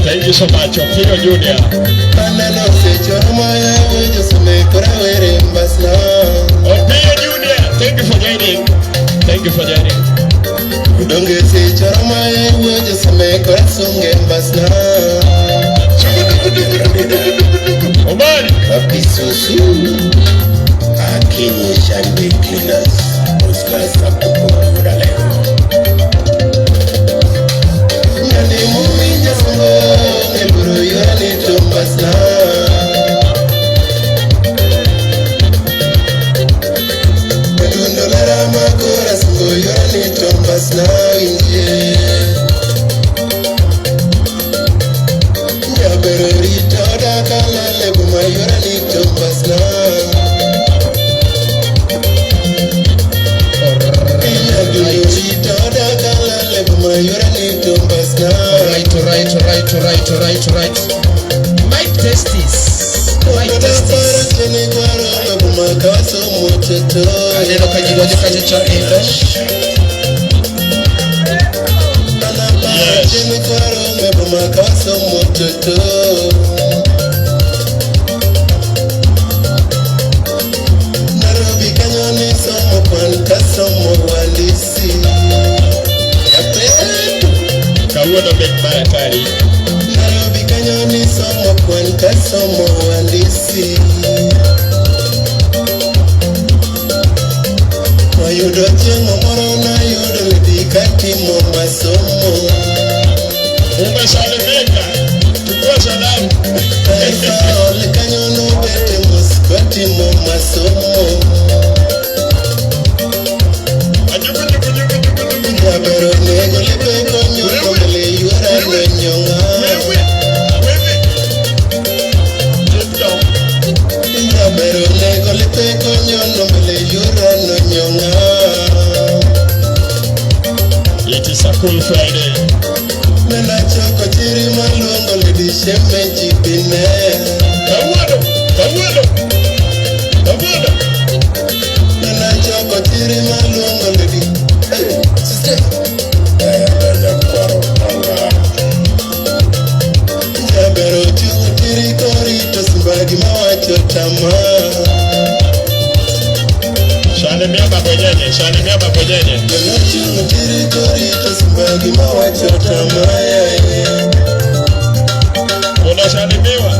Thank you so much, Opio Junior. Opio Junior, thank you for joining. Thank you for joining. Omari. Right. My testes. Adeno kajigoje kachecha English. Yes. Kawono big baratari. Umesalimika, tukua salamu. It is a cool Friday. Salimia mabojenye. Unasalimiwa.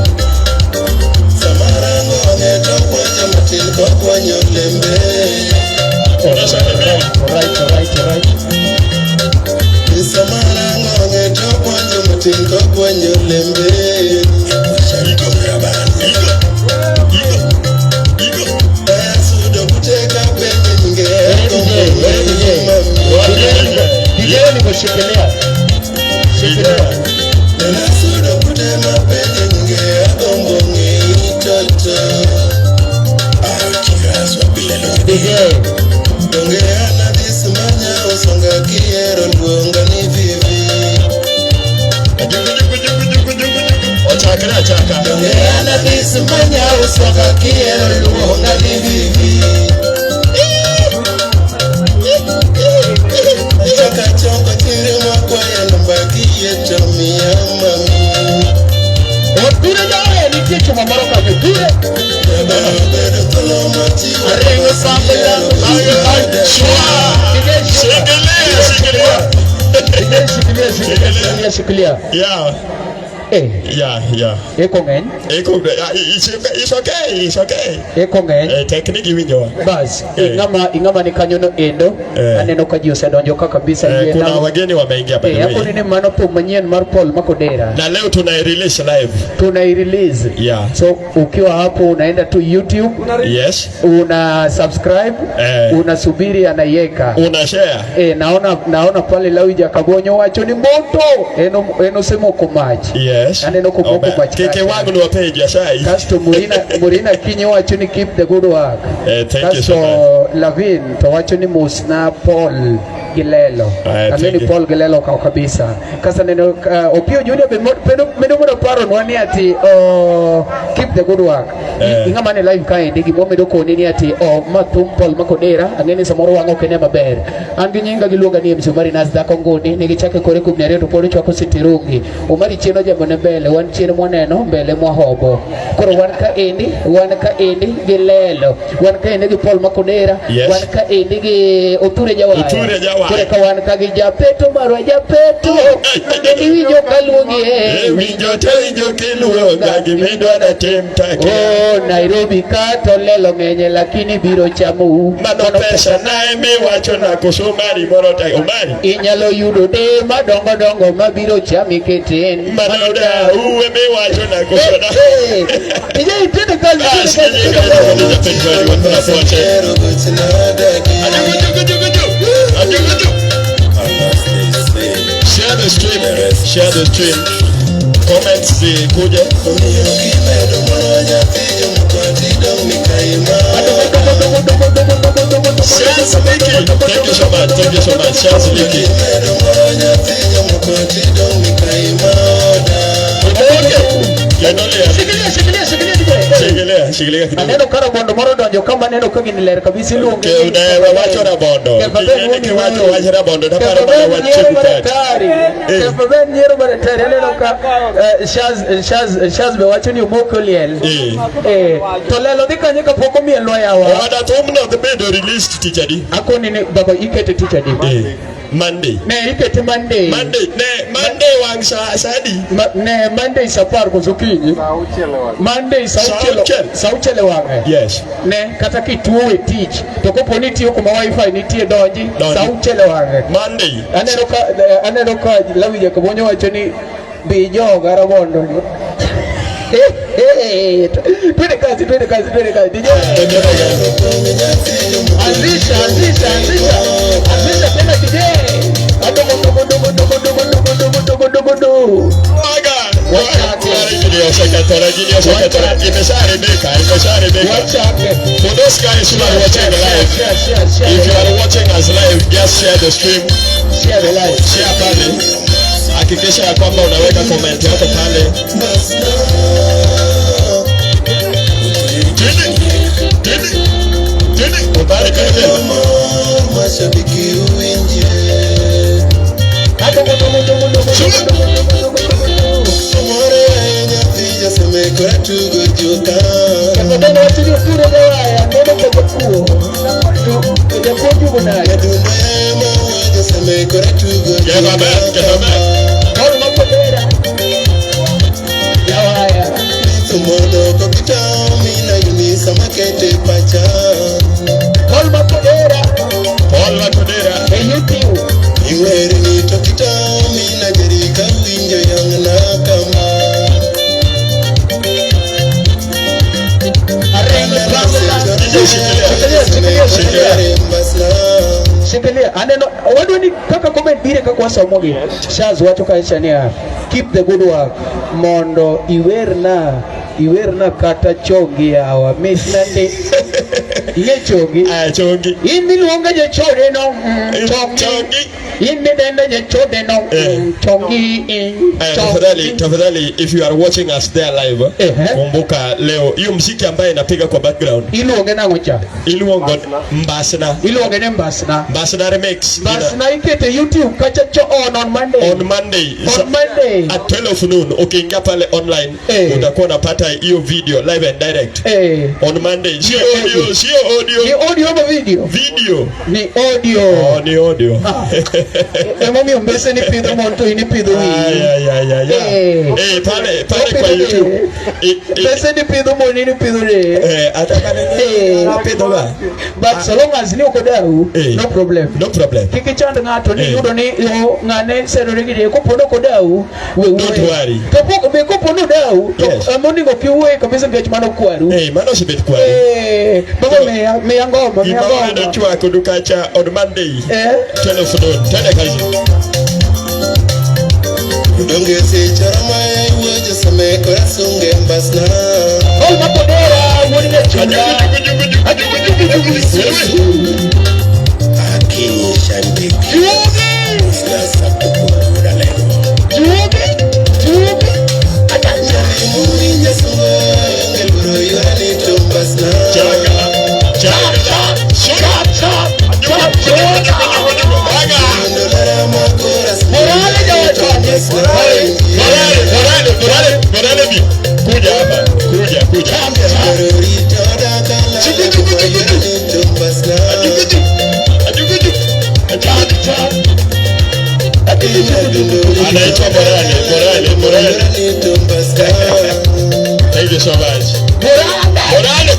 Unasalimiwa. Alright. Shikilia. Yeah. Yeah. Ekongen. It's okay. Ekongen. Technique winjo. Bas. Ingama ni kanyono endo. Aneno ka jiose donjo ka kabisa yeye. Kuna wageni wameingia pale. Hapo nini manopo manyen Mac Odera. Na leo tunai-release live. Tunai-release. Yeah. So ukiwa hapo unaenda tu YouTube. Yes. Una subscribe. Unasubiri anaiweka. Una share. Naona pale Lawija Kabonyo wacho ni moto. Eno semo komaji. Yes. Aneno ko boko bachi. Keke wangu ni wapeja sai. Kasto Murina kinyo wacho ni keep the good work. Thank you so much. Lavin to wacho ni Musna Paul Gilelo. Ameni Paul Gilelo kwa kabisa. Kasa neno Opio Junior bedo mo paro nwani ati keep the good work. Ingama ne live kai ndigi mo medo ko nini ati matum Paul Mac Odera angeni samoro wango kene maber. Angi nyinga giluonga ni mcomarinash dhako ngoni nigi chake kore kumnere to polo chwako sitirungi. Omari cheno jamone mbele wan cheno moneno mbele mwahobo. Koro wan ka endi Gilelo. Wan ka endi gi Paul Mac Odera. Wan ka endi gi Oture Jawaya. Kore ka wan ka gi japeto marwa japeto. Endi winjo kaluongi winjo kiluonga gimidwa na temtake. Nairobi ka to lelo ng'enye lakini biro chamo mano pesa nae miwacho na koso Omari moro ta Omari inyalo yudo de madongo mabiro chami keten mano da uwe miwacho na koso da ije itende kazi share the stream comments kuja Thank you so much. Shaz Liki. Shikilia. Aneno kara bondo moro donjo kama neno kagi niler kabisa luonge. Wacho na bondo. Wacho na bondo da paro bana wacho kutari. Kefaben nyero baratari aneno ka Shaz be wacho ni umoko liel. To lelo dikanye ka poko mielo yawa. Wada tumno the bed released teacher di. Ako ni baba ikete teacher di. Monday. Ne ikete Monday. Monday wang sadi. Ne Monday sapar kuzukinyi. Monday sauchele wange. Yes. Ne kata kituwe teach. Toko poniti huko ma wifi nitie donji. Sauchele wange. Monday. Aneno ka Lawija Kabonyo wacho ni bijo garabondo. Twende kazi. Anzisha tena DJ. For those guys who are watching live, if you are watching us live, just share the stream. Share pale. Hakikisha ya kwamba unaweka comment yako pale. Mashabiki uinje. Semekora tugojuka. Kadana watini ukure dawaya ndono kwa kuo. Ujakuju bunaye. Semekora tugojuka. Get back. Paul Mac Odera. Dawaya. Tumodo kokita mina yuni samakete pacha. Paul Mac Odera. YouTube. Iweri ni tokita mina jerika winjo yang nakama. Shikilia. Aneno wadu ni kaka comment bire kaka wasomogi. Shaz wacho kaishania keep the good work. Mondo iwerna kata chongi hawa misnande. Ile chongi. Chongi. Ini luonga je chore no chongi. Tafadhali, if you are watching us there live, kumbuka leo hiyo muziki ambaye inapiga kwa background iluonge na ngocha iluongo MBASNA MBASNA remix MBASNA ikete YouTube kacha on Monday at 12 noon ukiingia pale online utakuwa unapata hiyo video live and direct on Monday. Sio audio ama video ni audio ni audio mimi mbese ni pido monto ini pido pale kwa YouTube mbese ni pido moni ni pido atakane pido ba but so long as ni ukodau no problem kiki chanda ngato ni yudo ni ngane sero rigide ko pono kodau don't worry to be ko pono dau to moni go kiwe kabisa ngech mano kwaru mano sibet kwaru baba me ngoma ndo chwa kudukacha on Monday 12 noon tena kazi Donge se charama ya uweje same corazón MBASNA Mac Odera woni ne chunda Akini shandiki Sasa kukura leo Atanjali muri nyesunga Ngelburo yurani MBASNA Chaga kuja hapa kuja anaitwa Morale thank you so much Morale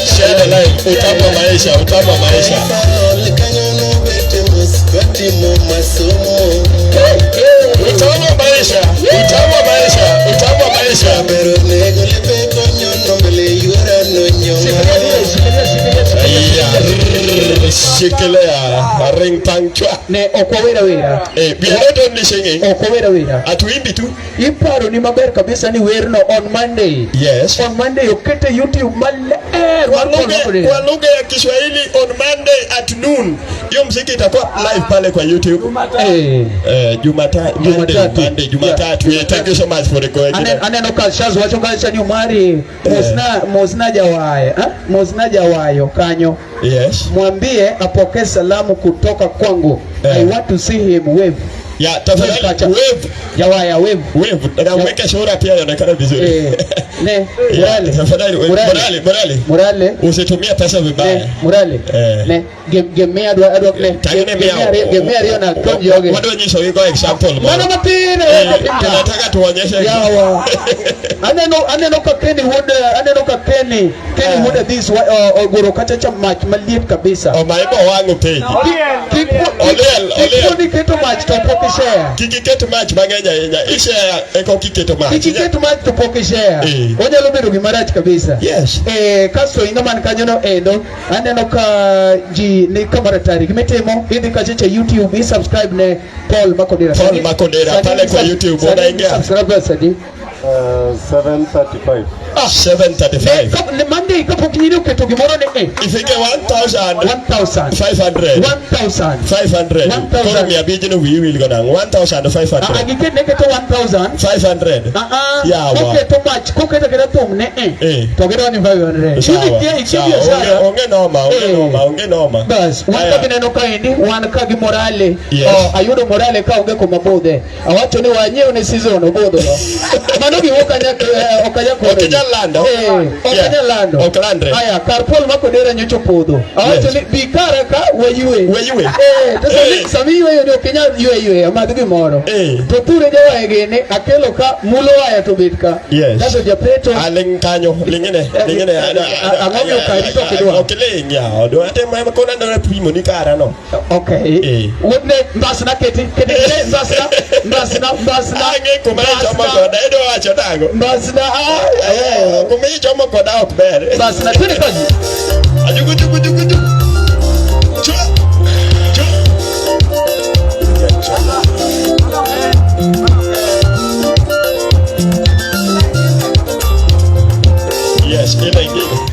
share the life utama maisha utama maisha shikelea ring panchwa ne okowera we are not only singing okowera atuimbi tu iparo ni maber kabisa ni werno on Monday on Monday ukete YouTube male kwa lugha ya Kiswahili on Monday at noon hiyo muziki itakuwa live pale kwa YouTube Jumatatu thank you so much for the going aneno kashazo wacho kacha ni Omari Mosna jawayo kanyo mwambie apokee salamu kutoka kwangu I want to see him wave tafadhali wave na mweke sura pia inaonekana vizuri Morale usitumie pesa vibaya Morale gemea gemea rio na konjoge wado nyisho wiko example mana matine tunataka tuonyeshe aneno ka Kenny would this ogoro kachacha match maliet kabisa omaibo wangu page olel keto match to pokishare kiketo match bangenya ishare eko kiketo match kiketo match to pokishare onyalo bedo gimarach kabisa kasto ingaman kanyono endo aneno ka ji ni kamaratari kimetemo idhi kachacha YouTube subscribe ne Paul Mac Odera pale kwa YouTube unaingia subscribe sadi 735 735 Monday kapo kinyo keto gimoro ne ifike 1500 kono mi abiji no wiwi ligona 1500 agike ne keto 1500 yawa keto match ko keto keto tum ne to keto ni 500 onge noma bas wanta kineno kaindi wan ka gi Morale ayudo Morale ka onge ko mabodhe awacho ni wanyeo ne season obodho mano gi okanya ko lando. Lando. Ok landre. Aya, karpol Mac Odera nyocho podho. Awacho ni bikara ka weyue. To sami yue yo Kenya yue amadhi gimoro. To ture jawae gene akelo ka mulo aya to bitka. Dato japeto. Aling kanyo, lingine. Ang'omiyo kadi to kidwa. Ok ling ya. Do ate ma kona ndo pimo ni kara no. Okay. Wodne mbasna keti mbasna. Ange kumai choma koda edo wacho dago. Mbasna. Kumai choma koda ok ber. Mbasna tuni kaji. Ajugu. Yes, www.d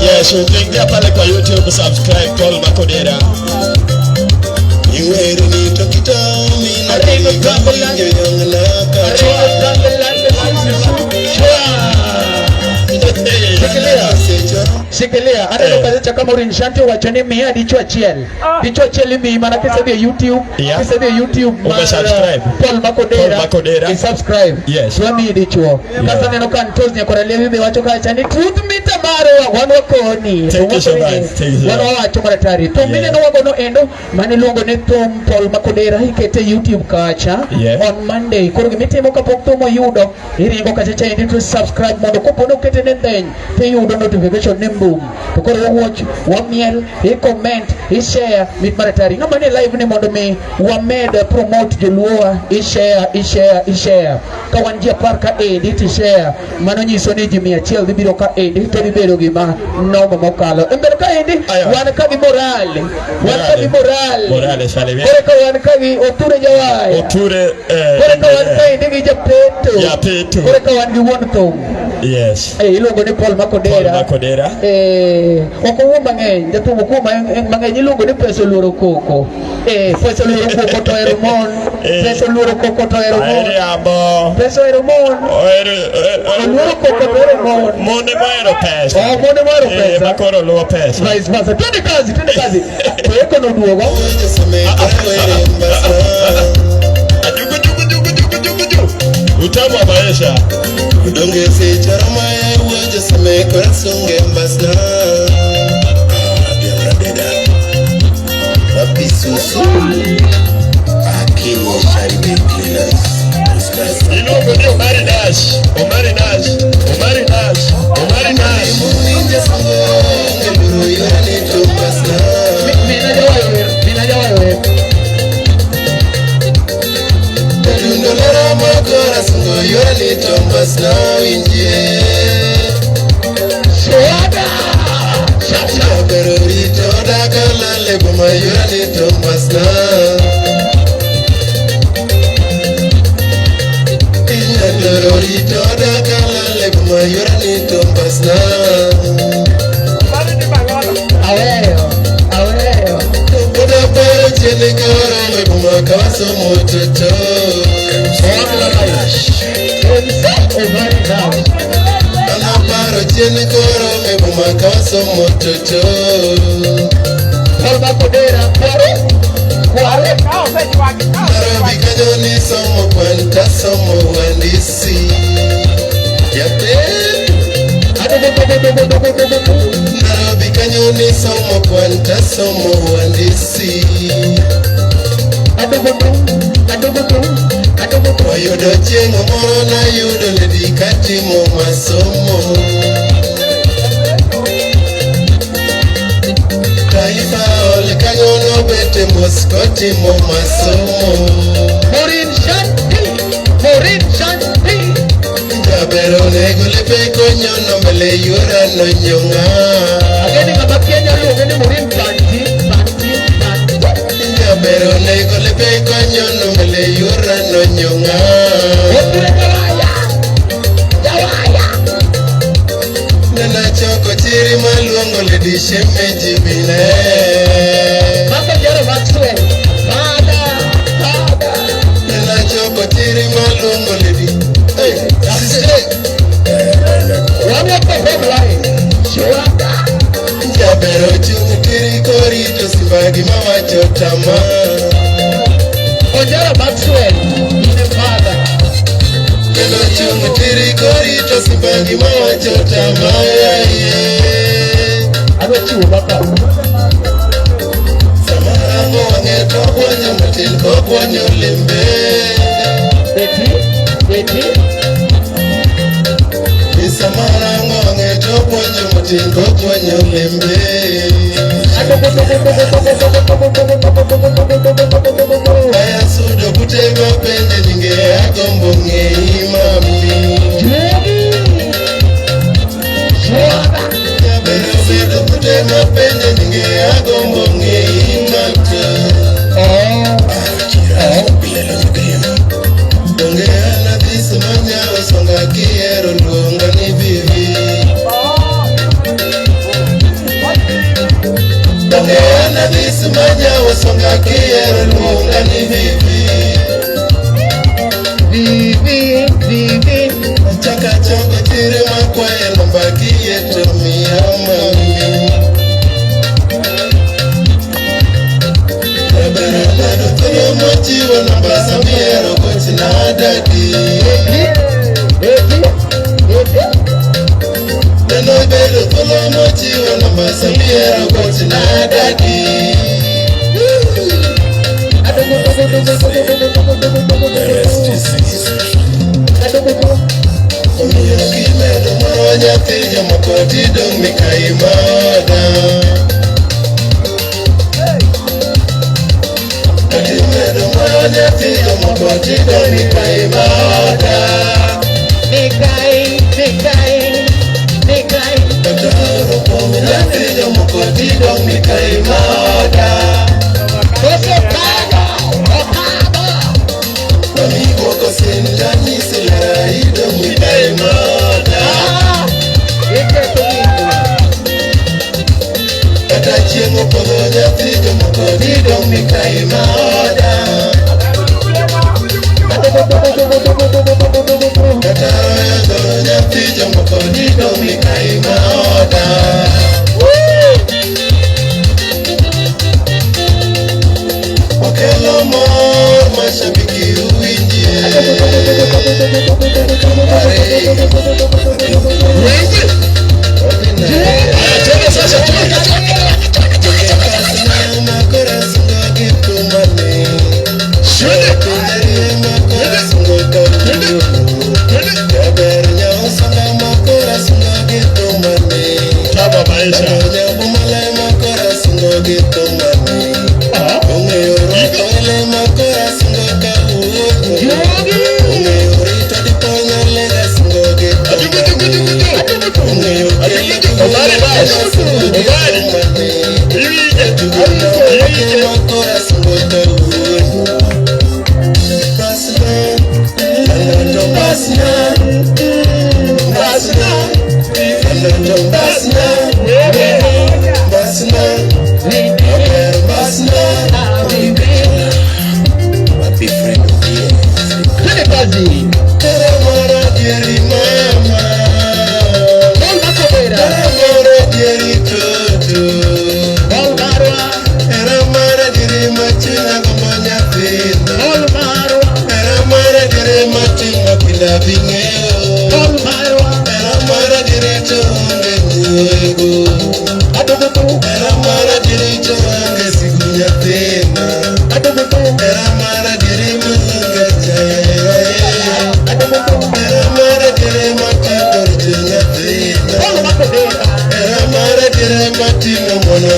Yes, ukiingia pale kwa YouTube subscribe Paul Mac Odera. Shikilia hata kaza cha kama ulinishanti wachane mia dicho achiel mi maana kisa vya YouTube Umesubscribe Paul Mac Odera subscribe swami dicho kasa neno kan tozni akora levi be wacho kacha ni truth mita maro wanwa koni wanwa wacho maratari to mine no wagono endo mane luongo ne Tom Paul Mac Odera ikete YouTube kacha on Monday koro gimitimo kapok tomo yudo iringo kacha cha indi to subscribe mondo kopono kete ne ndeny te yudo notification ne boom to koro watch wamiel comment share mit maratari ngama ne live ni mondo me wamed promote joluowa share ka wanjia parka edit share mano nyiso ni ji 100 bibiro ka edit to bibero gima nomo mokalo ember ka edit wan ka gi morale sale kore ka wan ka gi oture jawai kore ka wan ka edit gi japeto kore ka wan gi won thong iluongo ni Paul Mac Odera oko mang'eny jatumo kuma mang'eny iluongo ni pesa luoro koko pesa luoro koko to ero mon pesa luoro koko to ero mon pesa ero mon luoro koko to ero mon monde moero pesa makoro luo pesa vice versa twende kazi to eko no duogo utamu wa maisha udonge sechara maya uwaje same corazón MBASNA wapisusu akini sharibe killers ilogo ni Omari Nash muninja sango ngeluru yale to MBASNA mina jawawe Ndolera makora sungo yale to MBASNA winje Shada Berorito dakala lebo mayale to MBASNA Berorito dakala lebo mayale to MBASNA Aweo Boda pero chele koro lebo makawaso mototo Anaparo chele koro lebo makawaso mototo Paul Mac Odera kware Nairobi kajoni somo kwanta somo wandisi Nairobi kajoni somo kwanta somo wandisi Oyudo chieng' moro na yudo ledi katimo masomo Taifa olikayono bete moskoti mo masomo Morin Shanti Jabero negule pe konyono mele yura no nyonga Ageni ngabakenya luogeni Morin Shanti Jabero negule pe konyono mele yura no nyonga Nana choko chiri maluongo ledi shemeji bile Maka jaro Maxwell Father Nana choko chiri maluongo ledi Wame kwa line Shwaka Jabero chungu kiri korito sibagi mawacho tama Ojara Maxwell Ine Father Nana chungu kiri korito sibagi mawacho tama Ame chiwo baka Samarango wangeto kwanyo matil ko kwanyo limbe Beti Samarango wangeto kwanyo matil ko kwanyo limbe Aya sudo kutema penje jinge agombo ngei mami Jabero sudo kutema penje jinge agombo ngei mami Donge ana dhiso manyawo songa kiero luonga ni bibi Donge ana dhiso manyawo songa kiero luonga ni bibi Bibi Chaka choko chiri makwaye lomba kieto miya mami Jabero nado kolo mochiwo nambasa miero kochina dadi Neno bedo kolo mochiwo nambasa miero kochina dadi Omiyo kimedo moro nyathi jomoko tidong' mikai mada Kimedo moro nyathi jomoko tidong' mikai mada Katoro kuom nyathi jomoko tidong' mikai mada Mami moko sin tanyisi lara idong' mikai mada Kata chieng' opodho nyathi jomoko tidong' mikai mada Kata ayagolo nyathi jomoko tidong' mikai mada Okelo mor mashabiki uwinjie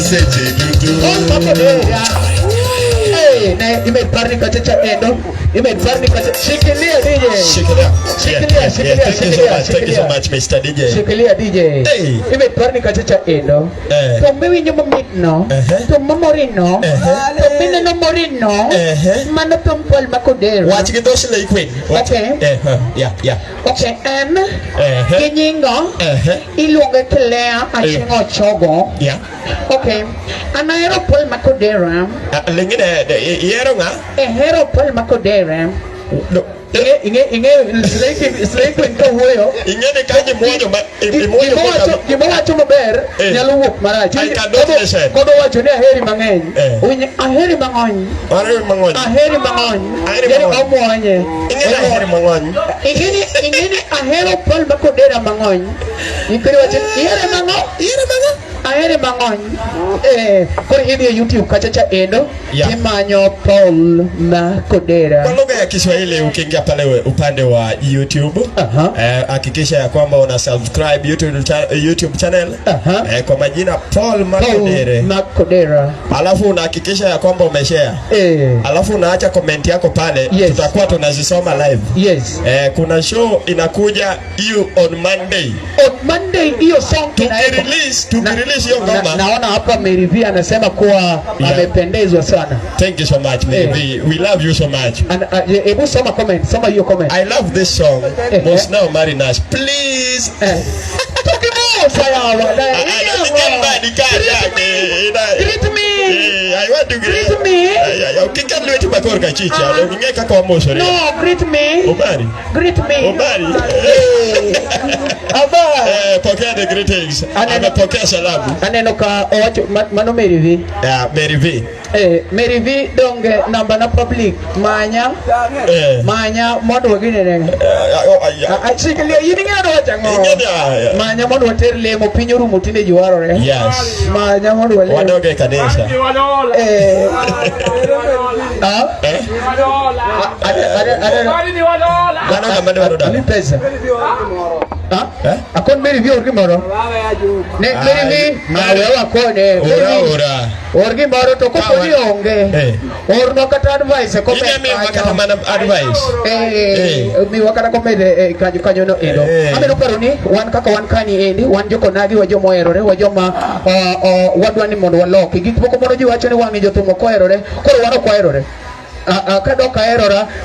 Seche dudu cha endo. Imeparni kacha. Shikilia DJ. Shikilia. Thank you so much Mr. DJ. Shikilia DJ. Imeparni kacha cha endo. Tombi nyuma mitno. Tomamorino. Tomina no morino. Mano tompol makodero. Watch it those like queen. Okay. Yeah. Okay, Kinyingo. Ilunga Kelea Achingo Chogo. Yeah. Okay. Anaero Paul Makodera. Lingine yeronga. Hero Paul Makodera. Inge slake nko huyo. Ingene kaje mmoja Gimoa chuma ber nyalo wuok marach. I cannot listen. Kodo wacho ni aheri mang'eny. Aheri mang'ony. Aheri mang'ony. Omuonye. Ingene aheri mang'ony. Ingene ahero Paul Makodera mang'ony. Ikiri wacho iheri mang'ony. Aheri mang'ony. Koro idhi YouTube kacha cha endo. Kimanyo Paul Makodera. Kwa lugha ya Kiswahili ukiingia pale upande wa YouTube, hakikisha ya kwamba una subscribe YouTube channel kwa majina Paul Makodera. Alafu unahakikisha ya kwamba umeshare. Alafu unaacha comment yako pale, tutakuwa tunazisoma live. Yes. Kuna show inakuja hiyo on Monday. On Monday hiyo song tukirelease hiyo ngoma. Naona hapa Mary V anasema kuwa amependezwa sana. Thank you so much Mary V. We love you so much. And ebu soma comment, soma hiyo comment. I love this song. Omari Nash, please. Greet me. I want to greet me. Ukika lwetu bakorka chicha, ngeka kwa moso. No, greet me. Omari. Greet me. Omari. Aba. Pokea the greetings. Amepokea salamu. Aneno ka owacho mano Mary V. Yeah, Mary V. Mary V donge namba na public manya mondo wagine ne shikilia yini ngado wachango manya mondo water lemo pinyo rumo tinde juwarore. Yes, manya mondo wale wadoge kanisa ni pesa akon Mary V orgi moro ne Mary V awewa kone orgi moro to ko podi onge orno kata advice ko me wakata mana advice mi wakata ko mede kanyo no endo ameno paro ni wan kaka wan kani endi wan joko nagi wa jomo erore wa joma wadwani mondo waloki gik moko mondo ji wacho ni wangi jotumo ko erore koro wano ko erore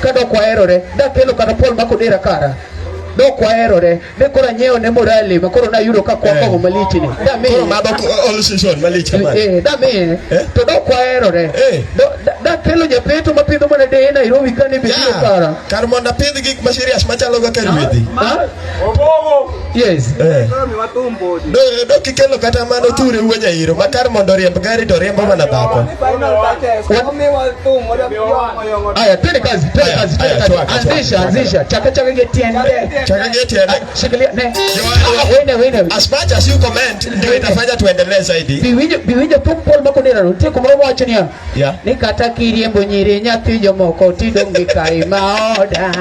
kadok erore da kelo kata Paul Makodera kara do kwa erore de kora nyeo ne morali makoro na yudo ka kwa kwa malichi ni da me koro mabo olusion malichi da me to do kwa erore da kelo nyapeto mapidho mana de na irowi kane bi kara kar monda pidh gik masirias machalo ga karwedhi obogo yes do kikelo kata mano ture wuonya iro makar mondo riemb gari to riembo mana dhako aya twende kazi anzisha chaka getiende shikilia ne wende as much as you comment ndio itafanya tuendelee zaidi biwinjo Paul Makodera ntie kumro wacho ni ni kata kiriembo nyiri nyathi jomoko tidonge kai maoda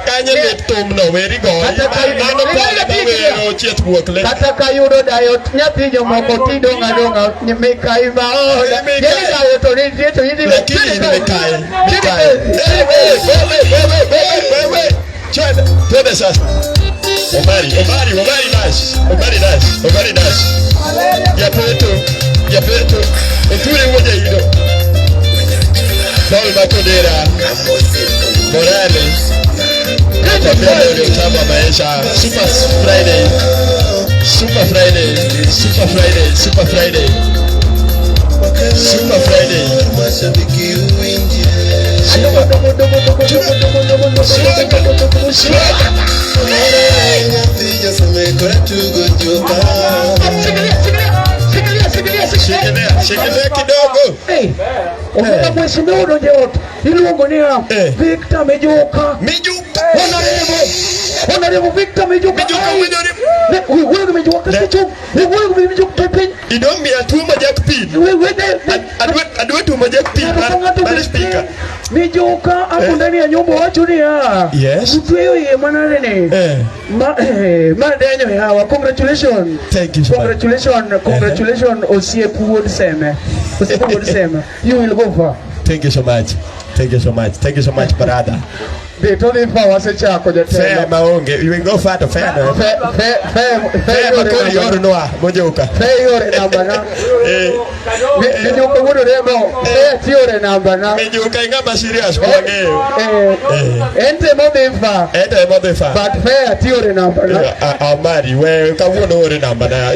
kanye betumno weri go kata kayudo dayo nyathi jomoko tidonga nyime kai maoda yeli dayo to ni to yidi Twende sasa. Omari Nash. Ya peto. Uturi moja hiyo. Paul Makodera. Morale. Ndio utamba maisha. Super Friday. Mashabiki uingie. Shikilia kidogo. Mheshimiwa Dojot iluongo ni Victor Mijuka. Honorable Victor Mijuka. Wewe Mijuka kicho. Wewe Mijuka pepin. Idombi atuma jakpin. Adwe tuma jakpin. Bali speaker. Mijuka hapo ndani ya nyumba watu ni yes. Mtu yeye manane madenyo hawa congratulations. Thank you. Congratulations Osiepu would sema. You will go far. Thank you so much. Thank you so much. Thank you so much, brother. They told him for what's a chako de fair maonge. You will go far to fair. Fair makoli yoru noa mojoka. Fair yore namba na. Mejuka wudu remo. Fair tiore namba na. Mejuka ingaba serious kuange. Ente modefa. Ente modefa. But fair tiore namba na. Omari we kavuno ore namba na.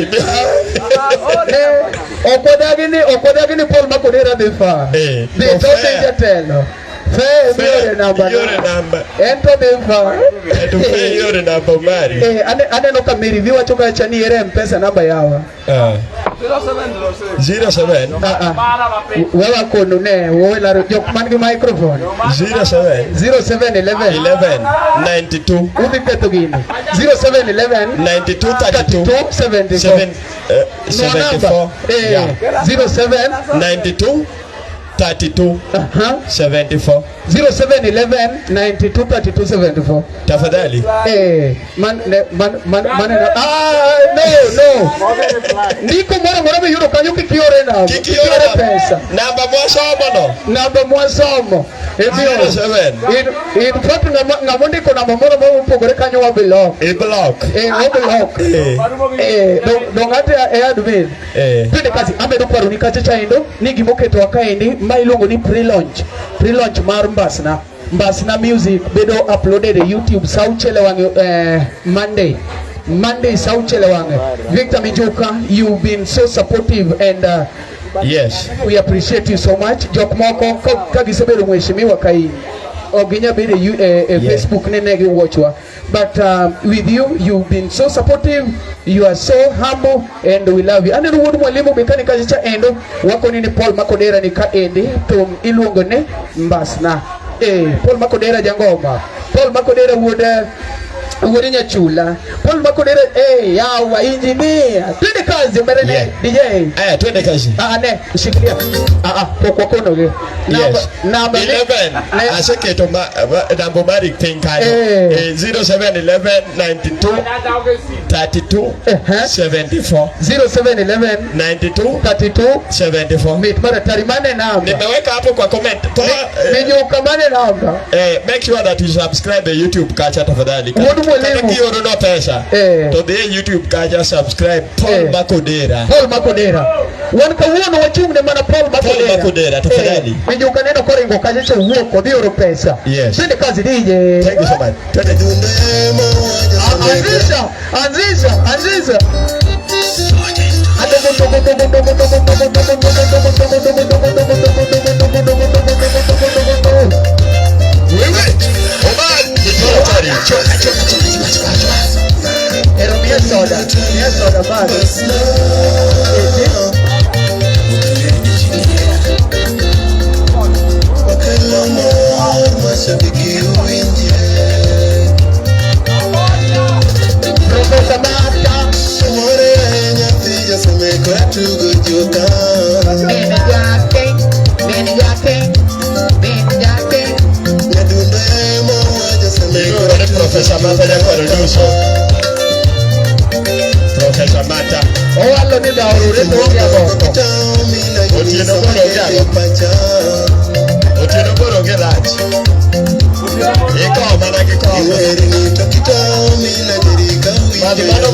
Okodagini Paul Mac Odera defa. They told him tell. Fair number. Ento defa. Ento fair number Omari. Ane loka meriviwa choka chani ere M-Pesa namba yawa. 07. Wewa kono ne. Wewe la jok mangi microphone. 07. 0711 92. Ubi peto gini. 0711 92 32 74. 74. 07 92 32 74 0711 92 32 74. Tafadhali. No. Niko mora me yuro kanyo kikiore na. Kikiore pesa. Namba mwasomo no. Namba mwasomo. Ebio 7. In fact ngamondi ko namba mora mo upogore kanyo wa block. Block. Block. Dongate admin. Twende kazi amedo paruni kacha indo nigi moketo wakaendi mailongo ni pre-launch mar MBASNA music bedo uploaded YouTube sauchele wange Monday sauchele wange. Victor Mijuka, you've been so supportive and yes, we appreciate you so much. Jokmoko kagisebero mheshimiwa kai oginya bede Facebook nene watchwa, but with you've been so supportive, you are so humble and we love you. Ane ruwodu mwalimu bekani kazi cha endo wako nini Paul Mac Odera ni ka endi tum ilungo ne MBASNA. Paul Mac Odera jangoma. Paul Mac Odera would nyachula. Paul Mac Odera yawa engineer. Twende kazi mberene DJ. Twende kazi. Ne shikilia. Kwa kono ge. Number 11. Aseketo number Omari thinkani. 0711 92 32 74. 0711 92 32 74. Meet mara tarimane namba. Nimeweka hapo kwa comment. Nijukamane namba. Make sure that you subscribe the YouTube kacha tafadhali. Kama kiyo no pesa. To the YouTube kacha subscribe Paul Mac Odera. Paul Mac Odera. Wanka uono wachumne mana Paul Mac Odera. Paul Mac Odera tafadhali. Nijukaneno korengo kacha uoko bioro pesa. Yes. Twende kazi DJ. Thank you so much. Twende. Anzisha. Era minha soda bado. Professor Mata, Professor Mata ya producer. Professor Mata. Allo ni da ore to ya boko. Otieno boro garage. Iko mana ke ko. Mano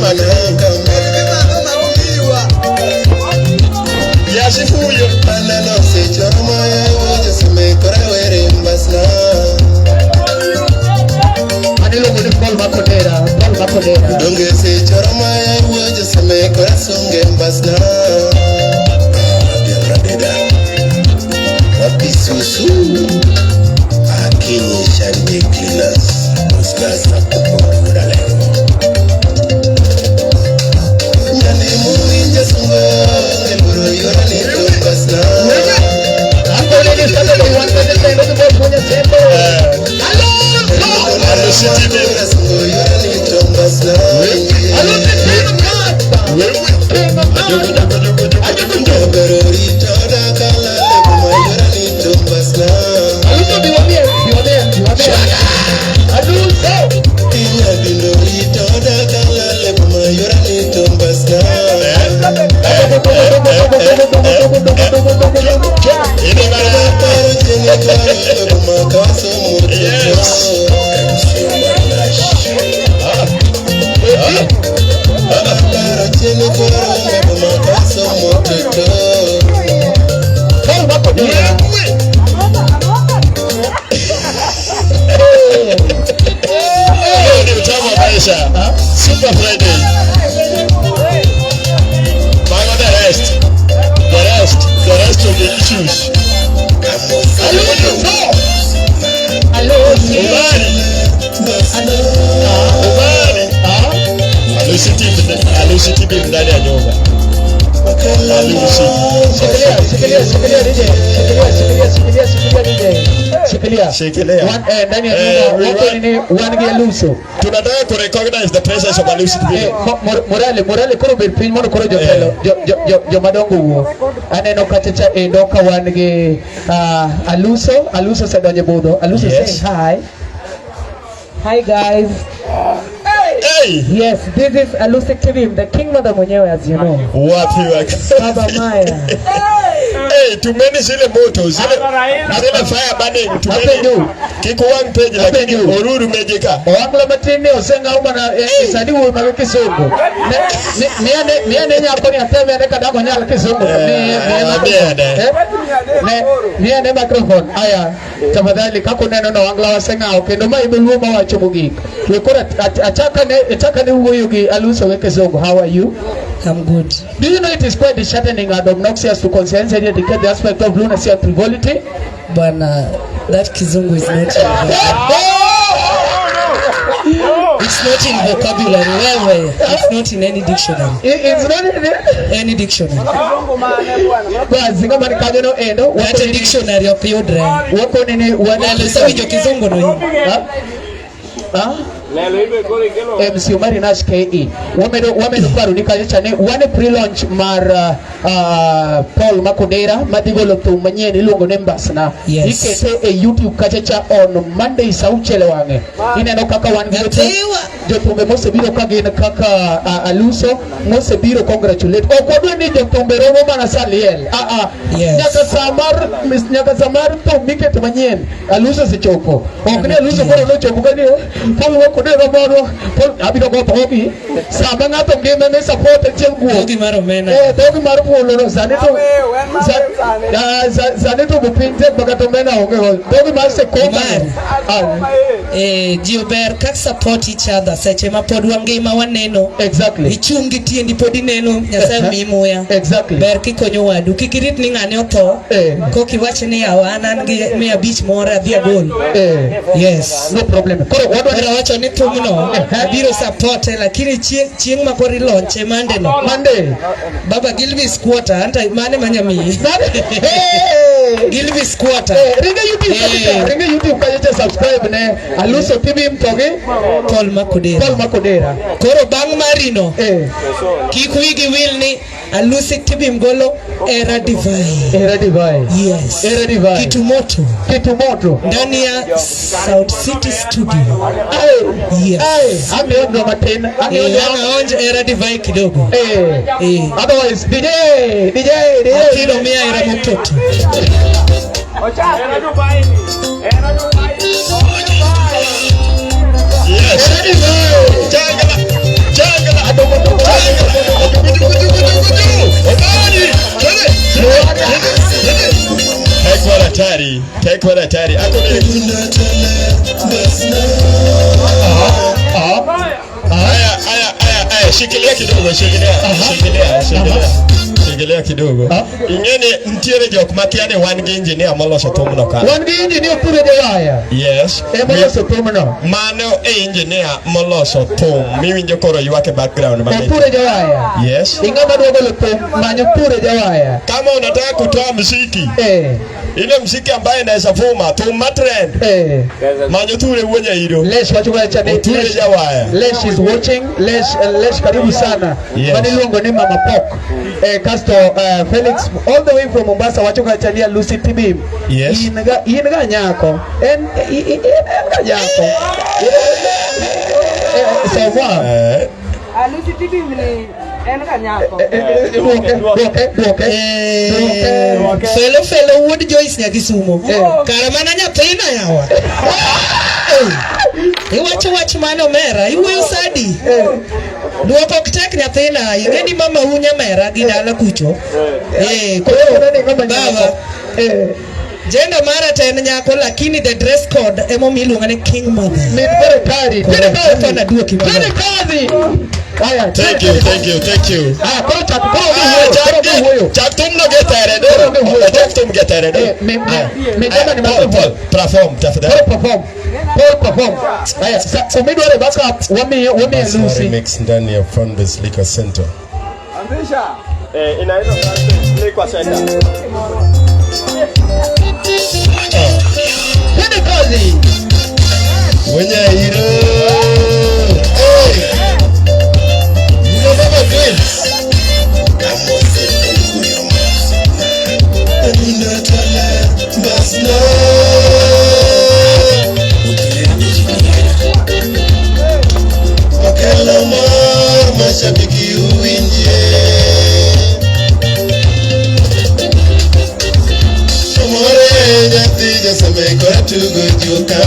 ya sifuyo. Anano se chama ya woje sime korawere MBASNA. Anilo muni Paul Mac Odera. Donge se chama ya woje sime korasonge MBASNA. Adera. Wapisusu. Akini shande cleaners. Muskasa kupura leo. Nyani muinja sunga. Elburo yora ni MBASNA. Alusi Tibim. Alusi kabisa. Super Friday. Bang on the rest of the issues. Alusi Tibim ndani ya nyumba. Alusi. Shikilia. Ndani ya nyumba wako nini wangi Aluso. Tunataka ku recognize the presence of Alusi Tibim. Morale koro berpin mono koro jo madongo wo. Aneno kachacha endoka wangi Aluso sadonye bodo. Aluso saying hi. Hi guys. Hey! Yes, this is Alusi Tibim, the king mother mwenyewe, as you know. Wapi waka? Baba Maya. Hey, tumeni zile moto, zile fire burning, tumeni. Kiko one page lakini oruru mejika. Wangla matini osenga uma na isadi uwe magaki songo. Miane nyako ni ateme aneka dako nyala kisongo. Miane microphone. Aya, tafadhali kako neno na wangla wasenga okendo maibuluwa wa chumugi. Wekora achaka ni uwe yugi Aluso weke songo. How are you? I'm good. Do you know it is quite disheartening and obnoxious to conscience and indicate the aspect of lunacy and frivolity? But that kizungu is not it's not in vocabulary. It's not in any dictionary. It's not in any dictionary. But zinga mani kajeno endo. What a dictionary of your drive. Wako nini Alusa wijo kizungu no. MC Omari Nash KE wame nukaru nikachane one pre-launch mar Paul Mac Odera madivolo tu manyeni ilungo ne MBASNA ikete e YouTube kachacha on Monday sauchele wange ineno kaka wan jotumbe mose biro kagin kaka Aluso mose biro congratulate okodwe ni jotumbe romo mana saliel nyaka samar to mikete manyeni Aluso se chopo okne Aluso koro no chopo kani Paul Mac Odera moro abiro go togi sama ngato ngime ne support chenguo dogi maro mena dogi maro polo zaneto bupinte bagato mena onge dogi mar se koma jiober kak support each other seche ma pod wangima waneno exactly ichungi tiendi pod ineno Nyasaye mimoya exactly ber kikonyo wadu kikirit ni ngane otho koki wach ni awana ngi 500 mora adhi agol yes no problem koro wadwa wacho ni tumno biro support lakini chieng makori launch Monday baba Gilvis quarter anta mane manyami Gilvis quarter ringa YouTube kaje subscribe ne Alusi Tibim toge Paul Mac Odera koro bang marino kikuigi will ni Alusi Tibim golo era divine yes era divine kitumoto ndani ya South City studio yes ameondoa matena anaonja era divine kidogo otherwise DJ kilo mia era mtoto yes jangala Omari take what hatari ako aya shikilia kidogo ingene ntiere jok makiane wan gi engineer moloso tumno ka wan gi engineer pure de waya yes moloso tumno mano engineer moloso tum miwinjo koro ywake background mane pure de waya yes ingama duogo tum manyo pure de waya kama unataka kutoa muziki ile muziki ambaye inaweza vuma tum trend manyo ture uonya hilo Lesh wachuka chane ture ja waya Lesh is watching Lesh karibu sana mani luongo ni Mama Pok Casto Felix all the way from Mombasa wachuka chania Alusi Tibim inga nyako nyako so Alusi Tibim ni enga nyako fellow wood Joyce Nyakisumo karamana nyathina yawa iwacho mano mera iwuoyo sadi duoko tek nyathina ingeni mama unya mera gi dala kucho koro baba Gender mara ta en nyako lakini the dress code emo miluonga ni king mother. Thank you. Mix ndani ya Front Liquor Center. Inaitwa Liquor Center. Wenye hero. Mashabiki uwinje Omari nyatija samekora tugo joka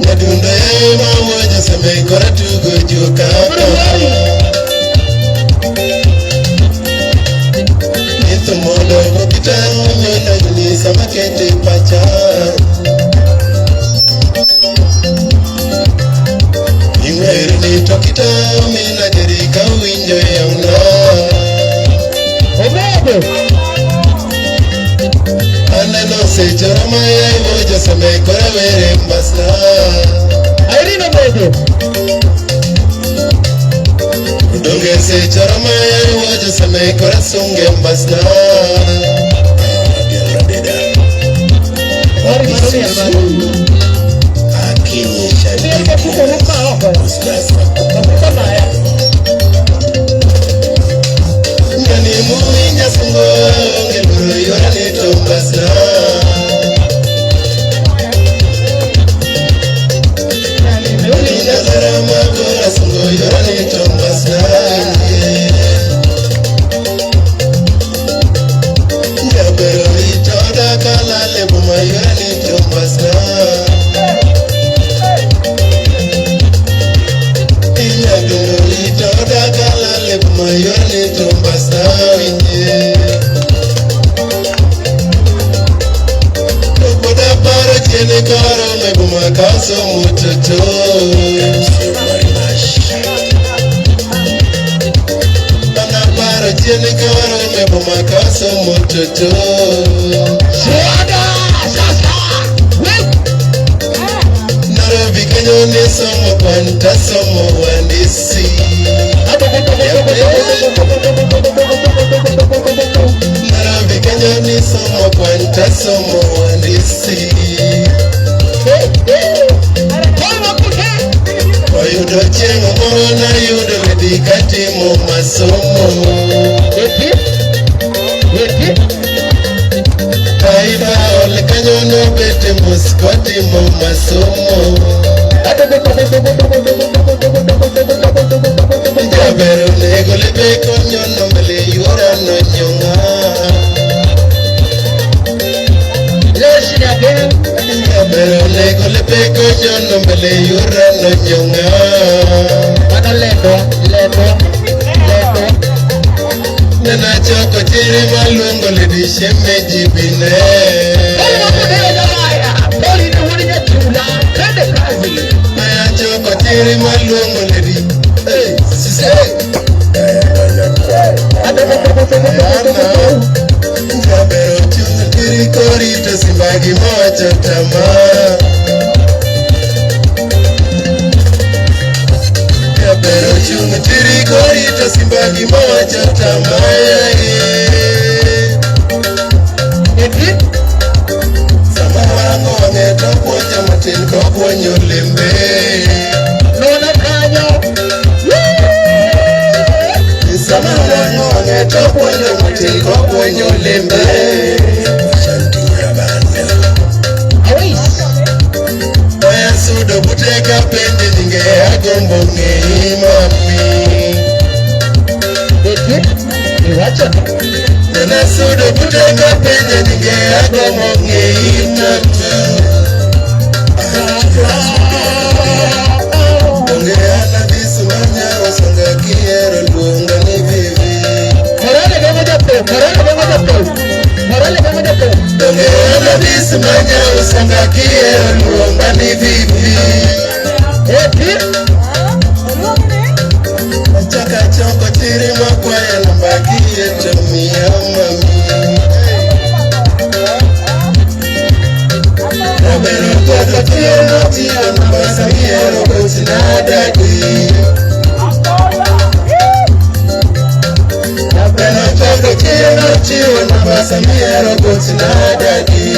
Nadunda ema waja samekora tugo joka Nito modo mokita nyona jini samakete pacha Tokita mina jerika winjo yamna Aneno sejora maya iwoja samekora were MBASNA Udonge sejora maya iwoja samekora sunge MBASNA Ngani muinya sungo ngeluru yora neto MBASNA Muinya zarama kora sungo yora neto MBASNA Ngabero itoda kalale buma yora neto MBASNA Mayone tumbasta winje Boda para tiene caro me buma caso muchacho Bana para tiene caro me buma caso muchacho Narabi kenyone somo kwanta somo wandisi Narabi kenyone somo kwanta somo wandisi Oyudo chengo moro na yudo medikati mo masomo Kaiba ole kanyono bete muskoti mo masomo Jabero nego lebeko nyono mele yura no nyonga Jabero nego lebeko nyono mele yura no nyonga Nena choko chiri malungo lidishe mejibine Naya choko chiri malungo lidishe Jabero chungu tiri korito simbagi mocho tama Jabero chungu tiri korito simbagi mocho tama Sama wango wangeto kuocha matin kuonyo lembe Sama wango wangeto kuonyo matin kuonyo lembe Oya sudo buteka pende ninge agombo ngei mami Nena sudo buteka pende ninge agombo ngei mami Onge ana bisu manya wasonga kiero luonga ni vivi Morale kama japo. Dongela bisimanya usangakie luomba ni vipi. Chaka choko tiri makwaya nambakie tumia mami. Nabero kwa tiro nambasamia rokoti na dadi. Nabero kwa tiro nambasamia rokoti na dadi.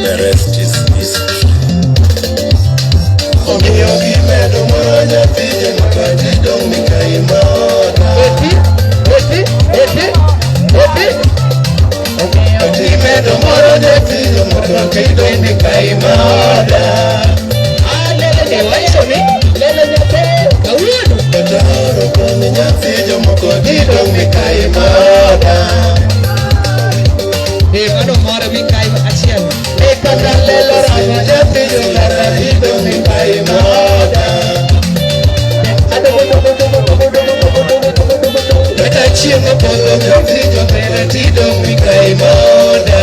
The rest is history. Omiyo gimedo mwanya pije mkaji dong mikaimana. Omiyo gimedo mwanya pije mkaji dong mikaimana. Kataro kone nyafijo mkaji dong mikaimana. Mano mora vi kai achiel. Katalelo rama nyafijo mkaji dong mikaimana. Chiemo podo nyafijo mkaji dong mikaimana.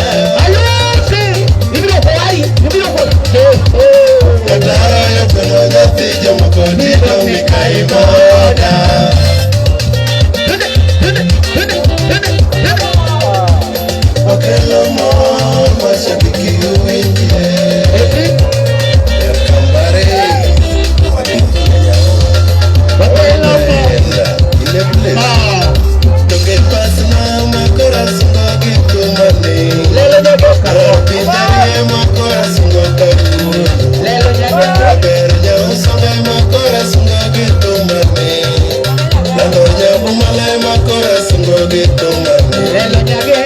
Kataro yokono nyafijo mkaji dong mikaimana. Okelo mor mashabiki uwinje Kambare Wadikunya Okelo ile place Donge pasna makora sunga gitumane Lelo nyagoka Pindari makora sunga karu Lelo nyagoka Berja usonga makora sunga gitumane Lalo nyabumale makora sunga gitumane Lelo nyagoka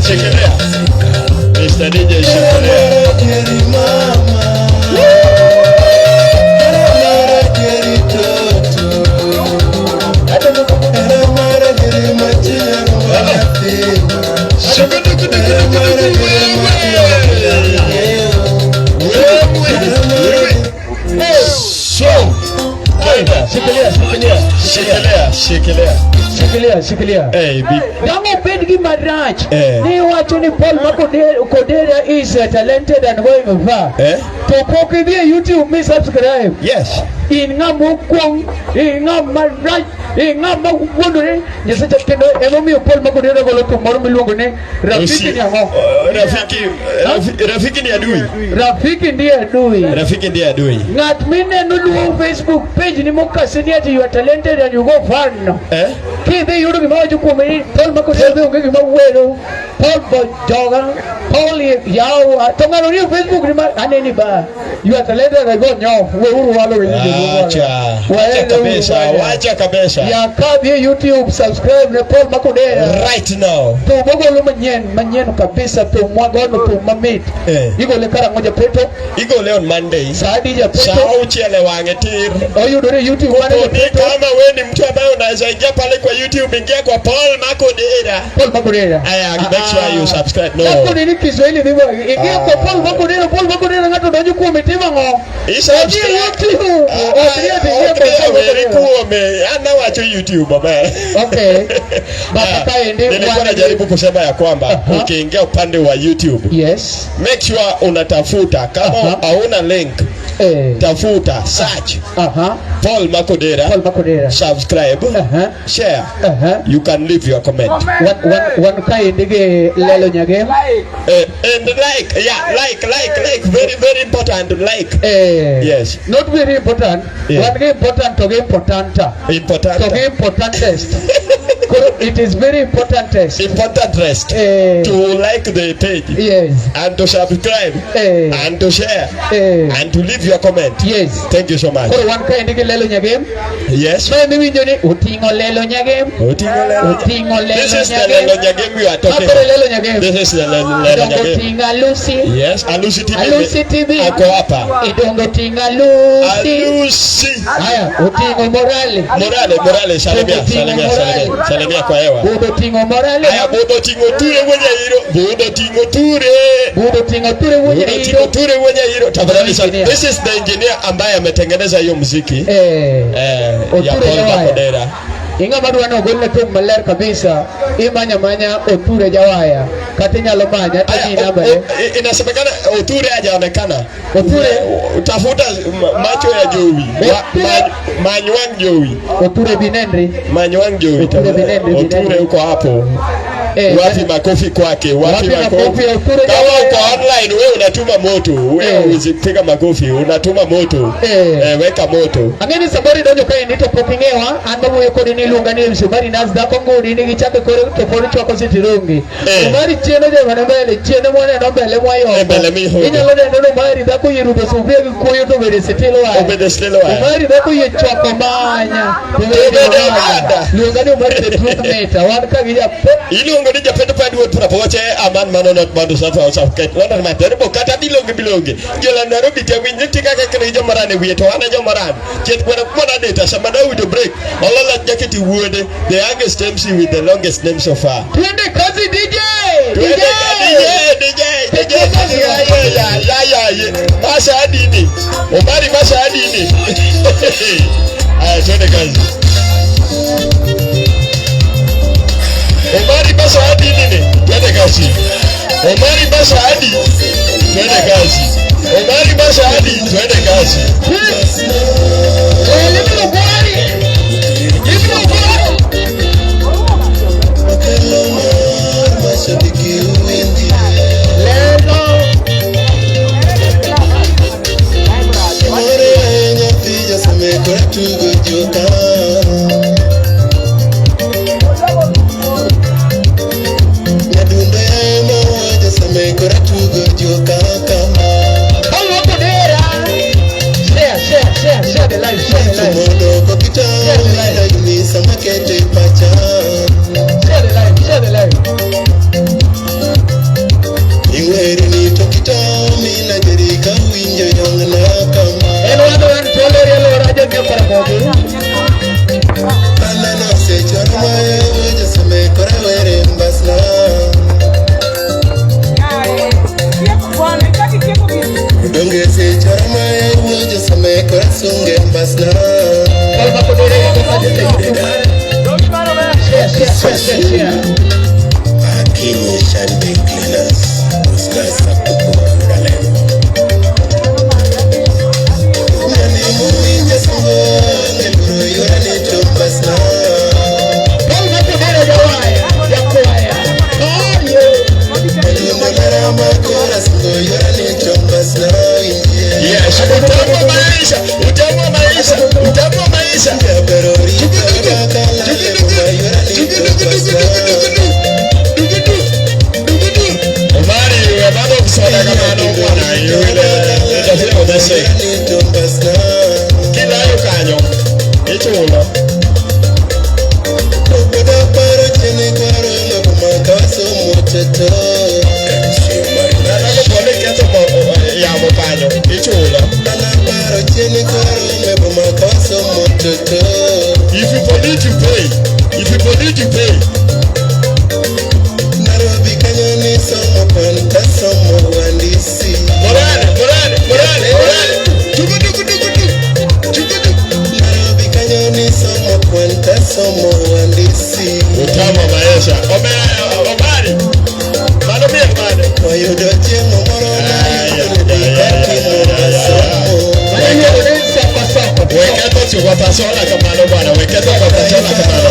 Chekelea Mr. DJ chekelea Shikilia. Hey, Don't bed give my ranch. Ni watu ni Paul Mac Odera is talented and going far. To poke via YouTube me subscribe. Yes. Inga mukwong, inga marai, inga magwondore. Nyesa chakendo emo mi Paul Mac Odera golo tomorrow milongo ne rafiki ni ngo. Rafiki ni adui. Rafiki ndiye adui. Rafiki ndiye adui. Ngat mine nulu Facebook page ni mukasini ati you are talented and you go far. Kibe yudo kimawa jukumeni Paul Mac Odera unge kimawa wero. Paul Bojoga, Paul Yao. Tongano ni Facebook ni ma aneni ba. You are talented and go nyo. We uru walo wenye. Wacha kabisa. Ya kabia YouTube subscribe na Paul Mac Odera right now. To bogo lo manyen kabisa to mwagono to mamit. Iko le kara moja peto. Iko leo Monday. Saadi ja peto. Saa uchele wangetir. Oyudore YouTube wana peto. Kama wewe ni mtu ambaye unaweza ingia pale kwa YouTube, ingia kwa Paul Mac Odera. Paul Mac Odera. Make sure you subscribe. No. Hapo ni Kiswahili ndivyo. Ingia kwa Paul Mac Odera, Paul Mac Odera ngato ndio kwa umetima ngo. Subscribe YouTube. Ana wacho YouTube baba. Okay. Baba kaende nilikuwa najaribu kusema ya kwamba ukiingia upande wa YouTube, yes, make sure unatafuta kama hauna link, tafuta search Paul Mac Odera, subscribe, share, you can leave your comment. One kaende lelo nyage and like, yeah, like very important, like yes, not very important, one important to get important, to get important test. It is very important test. Important rest. To like the page. Yes. And to subscribe. And to share. And to leave your comment. Yes. Thank you so much. Koro wan ka indike lelo nyagem. Yes. Mae miwinjo ni utingo lelo nyagem. Utingo lelo nyagem. This is the lelo nyagem you are talking about. Lelo nyagem. This is the lelo nyagem. Utinga Alusi. Yes. Alusi Tibim. Alusi Tibim. Ako hapa. Idongo tinga Alusi. Alusi. Haya, utingo Morale. Morale. Salimia kwa hewa. Bodo tingo Morale. Haya, bodo tingo ture mwenye hiro. Bodo tingo ture mwenye hiro. Tafadhali sana. This is the engineer ambaye ametengeneza hiyo muziki. Ya Mac Odera. Inga madu wana ugolile tu maler kabisa. Manya Oture jawaya. Kati nyalo manya. Inasemekana Oture hajaonekana. Oture utafuta macho ya jowi. Manywang jowi. Oture binendri. Manywang jowi. Oture uko hapo. Wapi makofi kwake? Wapi makofi? Kama uko online wewe unatuma moto. Wewe uzipiga makofi, unatuma moto. Weka moto. Angeni sabari donjo kai nito popingewa ando yuko ni lunga ni msubari nazda kongo ni gichake kore to kore chwako sitirungi. Omari cheno je manembele cheno mwana nombele mwayo. Inya lode ndo mari da ku yirubo subye ku yuto bede setelo wa. Omari da ku yechwako manya. Lunga ni Omari the truth meter. Wanka gija ilungo ni japendo padi wot prapoche aman manonot bandu safa safket wona matere bokata bilonge jola Nairobi te winyi tika kekre jomarane wieto wana jomarane jet kwena data samada with the break all that jacket wood the youngest MC with the longest name so far. Twende kazi DJ Masha adini Omari Masha adini aya twende kazi. Omari basa hadi nini? Twende kazi. Omari basa hadi. Twende kazi. Omari basa hadi. Twende kazi. If you need to pay. Utama maisha. Omari. Mano mie mane. Weketo chukwa pasola kamano bwana. Weketo kwa pasola kamano.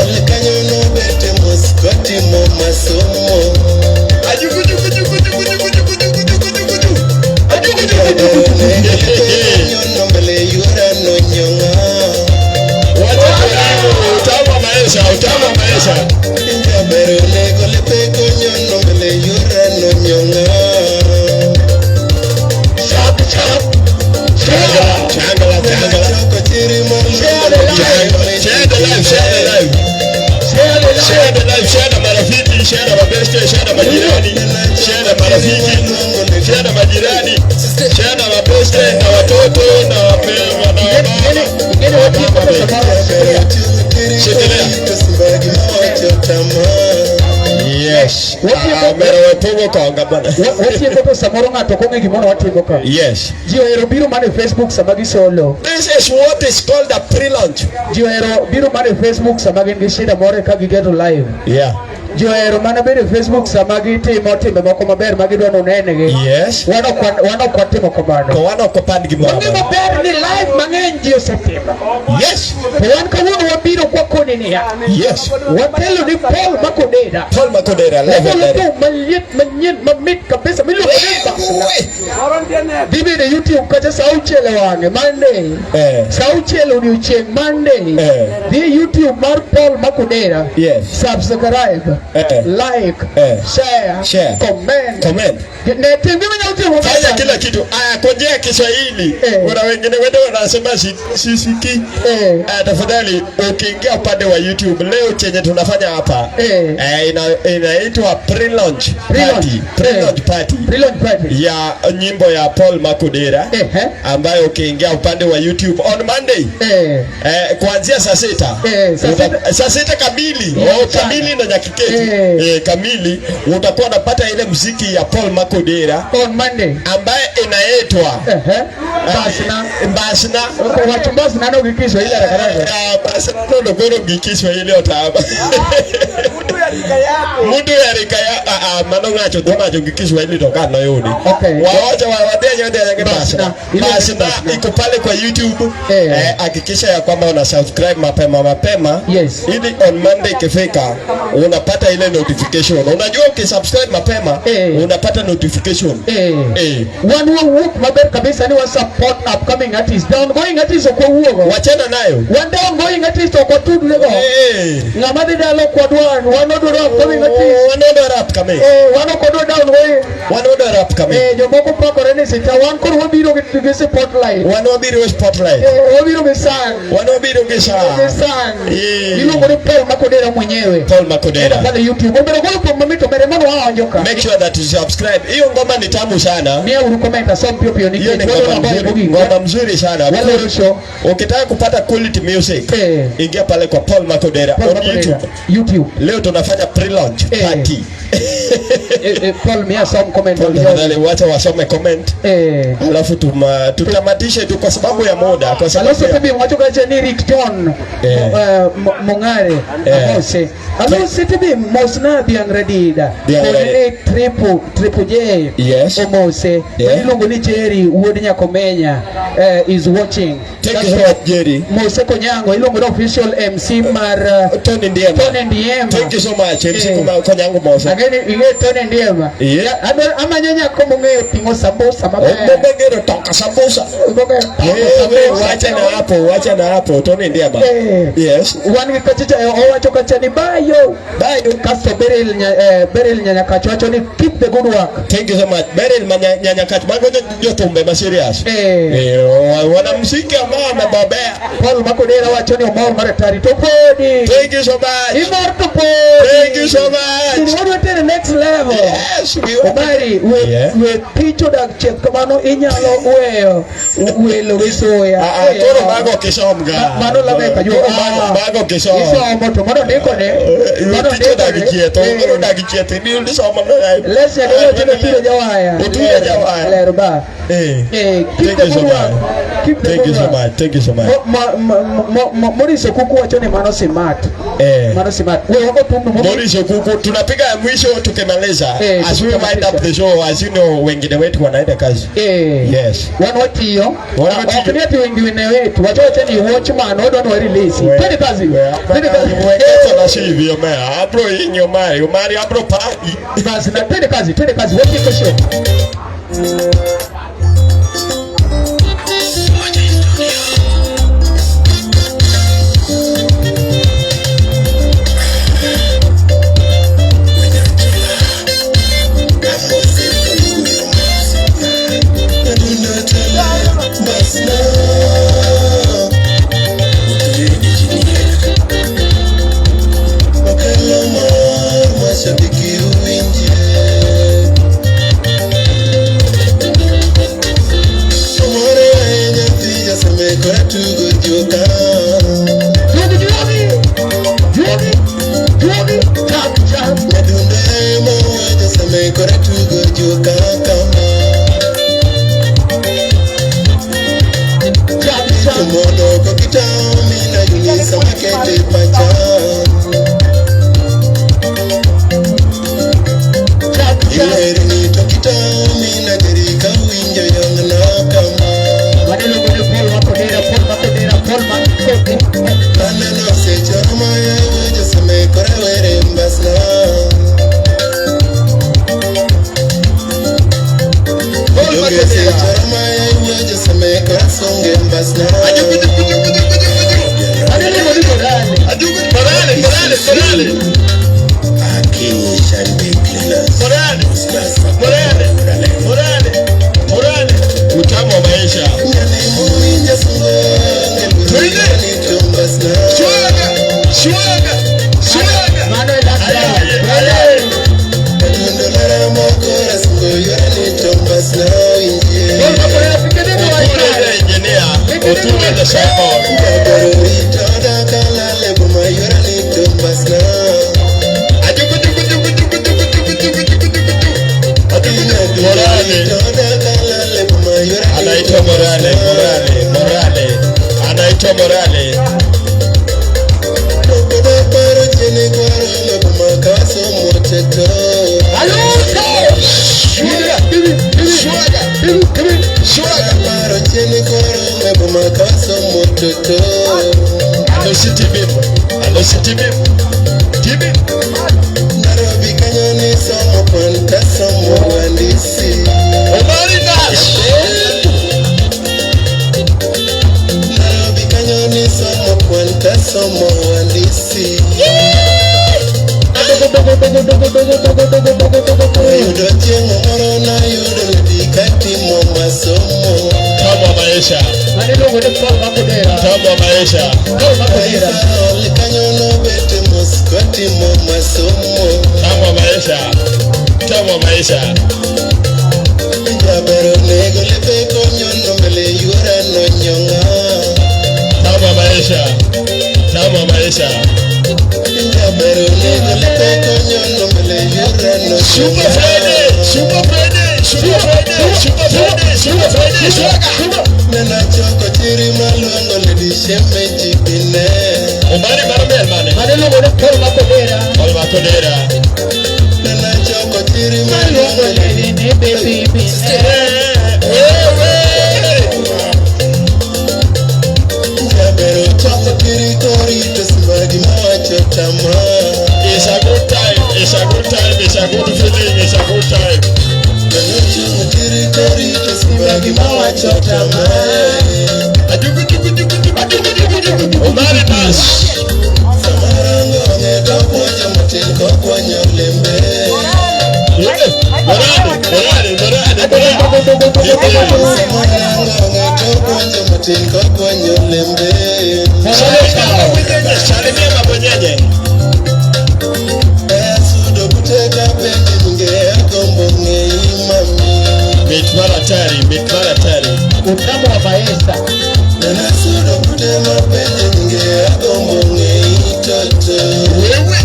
Utama maisha. share na mabeste, share na majirani, share na marafiki, share na majirani, share na mabeste, na watoto, na wapendwa, na wamama. Yes. Yes. This is what is called a pre-launch. Yeah. Joero mana bede Facebook sama gitimo timbe moko maber magidwa nonenegi. Yes. Wano kwatimo kamano. Ko wano kopand gimoro. Wangi maber ni live mang'eny ji osetimo. Yes. Wan kawuono wabiro kwa koni niya. Yes. Watelo ni Paul Mac Odera. Paul Mac Odera live live. Maliet mamit kabisa miluongo ni MBASNA. Bibi de YouTube kacha sauchele wange Monday. Sauchele odiochieng Monday. Di YouTube mar Paul Mac Odera. Yes. Subscribe. Like, share, comment. Fanya kila kitu. Kwa njia ya Kiswahili. Kuna wengine wedo wanasema sisiki. Tafadhali ukiingia upande wa YouTube leo chenye tunafanya hapa inaitwa pre-launch party ya nyimbo ya Paul Mac Odera ambayo ukiingia upande wa YouTube on Monday kuanzia saa 6 saa 6 kamili kamili na nyakiketi kamili utakuwa unapata ile muziki ya Paul Mac Odera on Monday ambaye inaitwa MBASNA MBASNA no gikiswa ile MBASNA no goro gikiswa ile otaba mtu ya rika ya mano ngacho tomacho gikiswa ile tokana yoni waoja wadenye ya MBASNA iko pale kwa YouTube hakikisha ya kwamba una subscribe mapema ili on Monday ikifika unapata ile notification. Unajua ukisubscribe mapema unapata notification. One walk maber kabisa ni wa support upcoming artists. Down going artists kwa huo. Wachana nayo. One down going artists kwa tudu lego. Ngamade dalo kwa dwan. One order upcoming artists. One order upcoming. One order down going. One order upcoming. Jomoko pako rene sita. One kor wabiro ke spotlight. One wabiro spotlight. Wabiro ke sang. One wabiro ke sang. Ke sang. Ilo ngore Paul Mac Odera mwenyewe. Paul Mac Odera. Pale YouTube. Make sure that you subscribe. Hiyo ngoma ni tamu sana. Mia urukomenta some pio ni ngoma mzuri sana. Ukitaka kupata quality music ingia pale kwa Paul Mac Odera on YouTube. Leo tunafanya pre-launch party. Paul mia some comment. Wacha wasome comment. Alafu tutamatishe tu kwa sababu ya muda. Kwa sababu Alusi Tibim wachoka cheni Rickton Mongare Amose. Alusi Tibim mosna biang redida. Kone triple J. Yes. Omose. Ilungu ni Jerry uodi Nyakomenya is watching. Thank you so much Jerry. Mose Konyango ilungu official MC mar Tony Ndiema. Thank you so much MC Konyango Mose. Again ile Tony Ndiema. Ama nyanya komunge pingo sambusa mabe. Mbegero toka sambusa. Wacha na hapo Tony Ndiema. Yes. Wani kachicha owacho kachani bayo kasto Beryl nyanya kacho ni keep the good work. Thank you so much Beryl nyanya kacho bango jotumbe ma serious wana muziki ambao amebobea Paul Mac Odera wacho ni Omari maratari topodi. Thank you so much Immortal Paul. Thank you so much. We want to the next level. Yes Omari we picho dak chef kamano inyalo welo wisoya toro mago kisomga mano la meka jo mago kisom isomo to mano ndiko ne mano ndiko dagikieto mano dagikieto ni ndisomo no let's say go to the pile jawaya utule jawaya lerba thank you so much thank you so much Moriso kuku wacho ni mano smart we wako tumbo Moriso kuku tunapiga mwisho tukimaliza as we wind up the show as you know wengine wetu wanaenda kazi yes wanotio wakati wengine wetu wacho ni watchman hold on release twende kazi weketo na shivi omea abro inyo Omari abro party basi na twende kazi wote kesho Mashabiki Utamu wa maisha. Anaitwa Morale. Anaitwa Morale. Alusi Tibim. Narobi kanyoni somo kwanta somo wandisi. Omari Nash. Narobi kanyoni somo kwanta somo wandisi. Yudo tiengo moro na yudo dikati mo masomo. Kama maisha. Kama maisha. Likanyono bete moskoti mo masomo. Kama maisha. Jabero nego lepeko nyono mele yura no nyonga. Kama maisha. Jabero nego lepeko nyono mele yura no nyonga. Super Friday. Nena choko chiri malongo ledi sheme jibine. Omari marabel mane. Manelo wone Paul Mac Odera. Nena choko chiri malongo ledi ne baby bine. Jabero choko chiri kori tesmagi mawacho tama. It's a good time. It's a good feeling. It's a good time. Omari Nash. Mitmaratari. Utamu wa maisha. Nena sudo kutema penye nge agombo nge itoto. Wewe.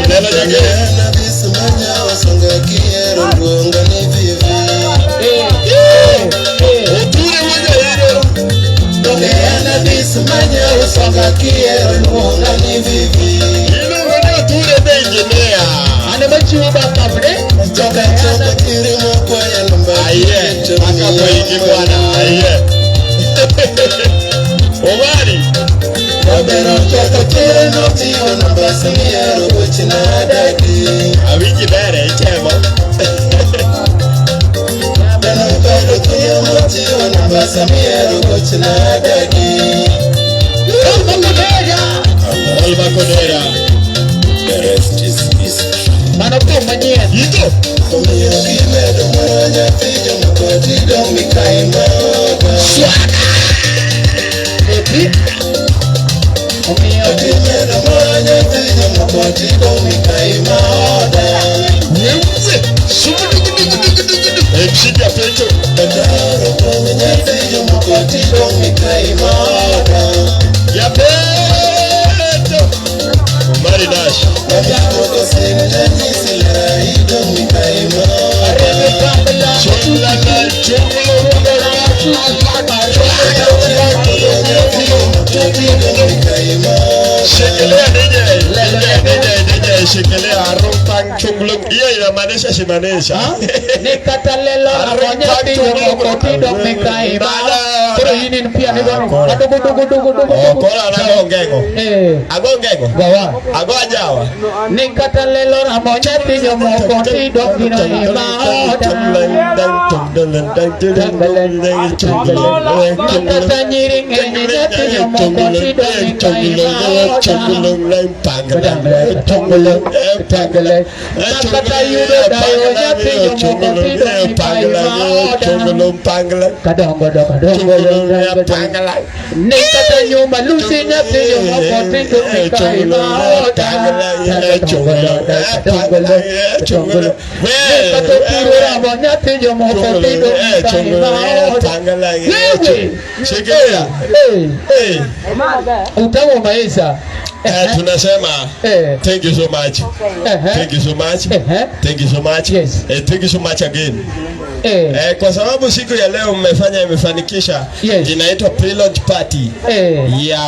Lelo nyage. Na bisu manya wasonga kiero luonga ni vivi. Uture mwenye hilo. Na bisu manya wasonga kiero luonga ni vivi. Hilo mwenye uture be engineer. Anabachiwa bakabne. Choka tiri moko ya numba. Akapo hiki bwana. Omari. Wabero choka tiri noti wa numba samia rogo china daki. Awiki bere itemo. Wabero kuya noti wa numba samia rogo china daki. Mac Odera. The rest is history. Manoko manye. Yito. Omiyo kimedo mwanya fijo mkoti domi kaimada. Epi. Omiyo kimedo mwanya fijo mkoti domi kaimada. Wewe. Mshika pecho. Kataro mwanya fijo mkoti domi kaimada. Yapeto. Omari Nash. Yamoko sinetani sila idomi kaimada. Shekelea arupang chunglung. Iyo inamaanisha simanisha. Nikatalelo amonya tiyo mokoti dom mekaimada. Koro yini pia ni gani? Adogo. Koro anagongengo. Agongengo. Gawa. Agojawa. Nikata lelo ramonya tinyo moko tido gino ima. Nikata nyiringe tinyo moko tido ima. Nakata yudo dayo tinyo moko tido ima. Kadongo. Nikata nyuma lusi tinyo moko tido ima. Utamu maisha. Tunasema thank you so much. Thank you so much. Thank you so much. Yes. Thank you so much again. Kwa sababu siku ya leo imefanikisha, inaitwa pre-launch party ya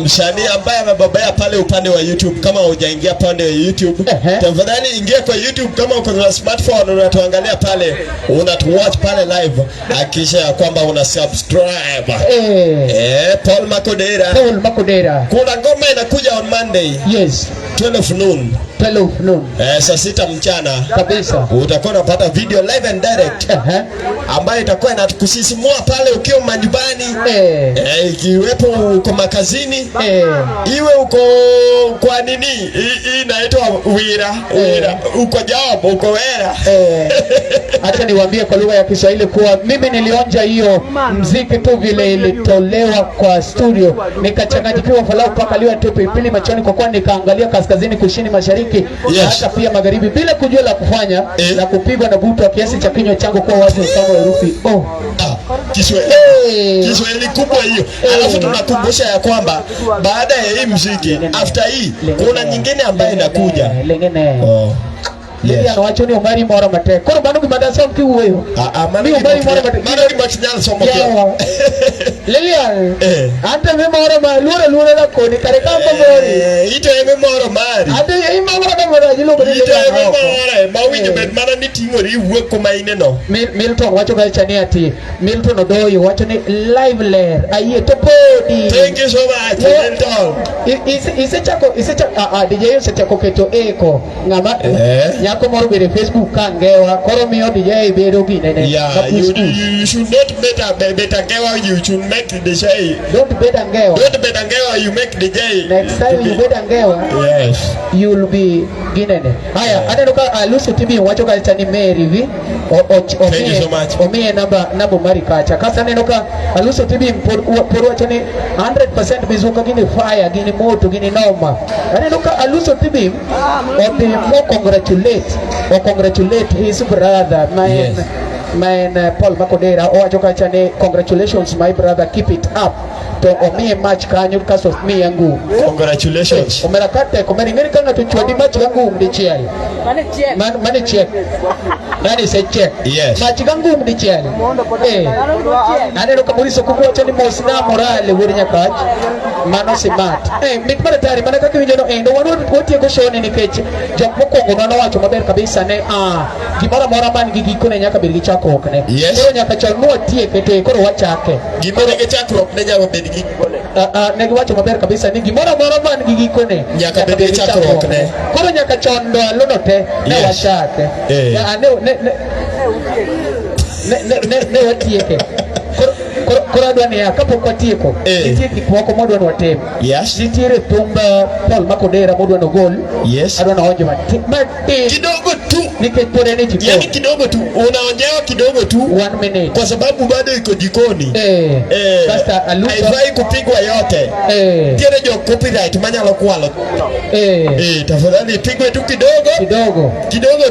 msanii ambaye amebobea pale upande wa YouTube. Kama hujaingia pande wa YouTube, tafadhali ingia kwa YouTube. Kama uko na smartphone unatuangalia pale, unatuwatch pale live, hakikisha kwamba una subscribe. Paul Mac Odera. Kuna ngoma inakuja on Monday. Yes. 12 noon. Saa 6 mchana kabisa. Utakuwa unapata video live and direct ambayo itakuwa inatukusisimua pale ukiwa majumbani, ikiwepo uko makazini, iwe uko kwa nini hii inaitwa wira uko job, uko wera. Acha niwaambie kwa lugha ya Kiswahili kuwa mimi nilionja hiyo mziki tu vile ilitolewa kwa studio, nikachanganyikiwa falau paka liwa tu pilipili machoni, kwa kuwa nikaangalia kaskazini, kusini, mashariki, hata pia magharibi, bila kujua la kufanya na kupigwa na butu kiasi cha kinywa changu kwa wazi kama herufi Kiswahili kubwa hiyo. Alafu tunakumbusha ya kwamba baada ya hii muziki, after hii kuna nyingine ambayo inakuja. Yes. Wachoni Omari mora mate. Koro banu kimada som ki uweyo. Mani Omari mora mate. Mani kimachinyal som kyo. Lilian. Ante me mora ma lure la koni kare kamba mori. Ito eme mora mari. Ante ye mora na mora jilo bari. Ito eme mora. Bawi jebet mana ni tingori wuok kuma ineno. Milton wacho ga chani ati. Milton odoyo wacho ni live lair. Aye to podi. Thank you so much Milton. Ise chako DJ yo se chako keto eko. Ngama Yako moro bere Facebook kangewa koro miyo DJ bedo ginene. Yeah, you should not better gewa, you should make the DJ. Don't bet angewa. Don't bet angewa, you make DJ. Next time you bet angewa, yes, you'll be ginene. Haya, ana nuka Alusi Tibim wacho kalita ni Mary vi. Thank you so much. Omie namba Omari kacha. Kasa nenuka Alusi Tibim por wacho ni 100% mizuka gini fire, gini moto, gini noma. Ana nuka Alusi Tibim ote mo congratulate his brother, my Paul Mac Odera. Congratulations my brother, keep it up. To omie match kanyu kaso mi yangu. Congratulations. Omerakate komeni ngeni kanga tuchwadi match yangu mdichiel. Mane check. Nani se check. Yes. Match yangu mdichiel. Nane kamuriso kubwa chani mosna morale wuri nyakach. Mano si mat. Mitmara tari mana kaki winjono endo wotie go shoni nikeche. Jok mokongo nono wacho maber kabisa ne gimora mora man gigikone nyaka bir gichako okne. Yes. Koro nyaka chal mo tie kete koro wachake. Gimora gichakruok ne nyaka bed gikone. Ne giwacho maber kabisa ni gimora mora man gigikone nyaka bed gichakruok ne. Koro nyaka chondo alono te ne wachake. Ne watieke. Koro adwani ya kapo kwa tieko nitie gik moko modwa notem. Yes. Nitiere thumba Paul Mac Odera modwa no gol. Yes. Adwa naonje matin kidogo tu. Nikech pore ni jikoni. Yani kidogo tu. Unaonjewa kidogo tu. 1 minute. Kwa sababu bado iko jikoni. Sasa Alusi haifai kupigwa yote. Tiene jo copyright manyalo kwalo. Tafadhali ipigwe tu kidogo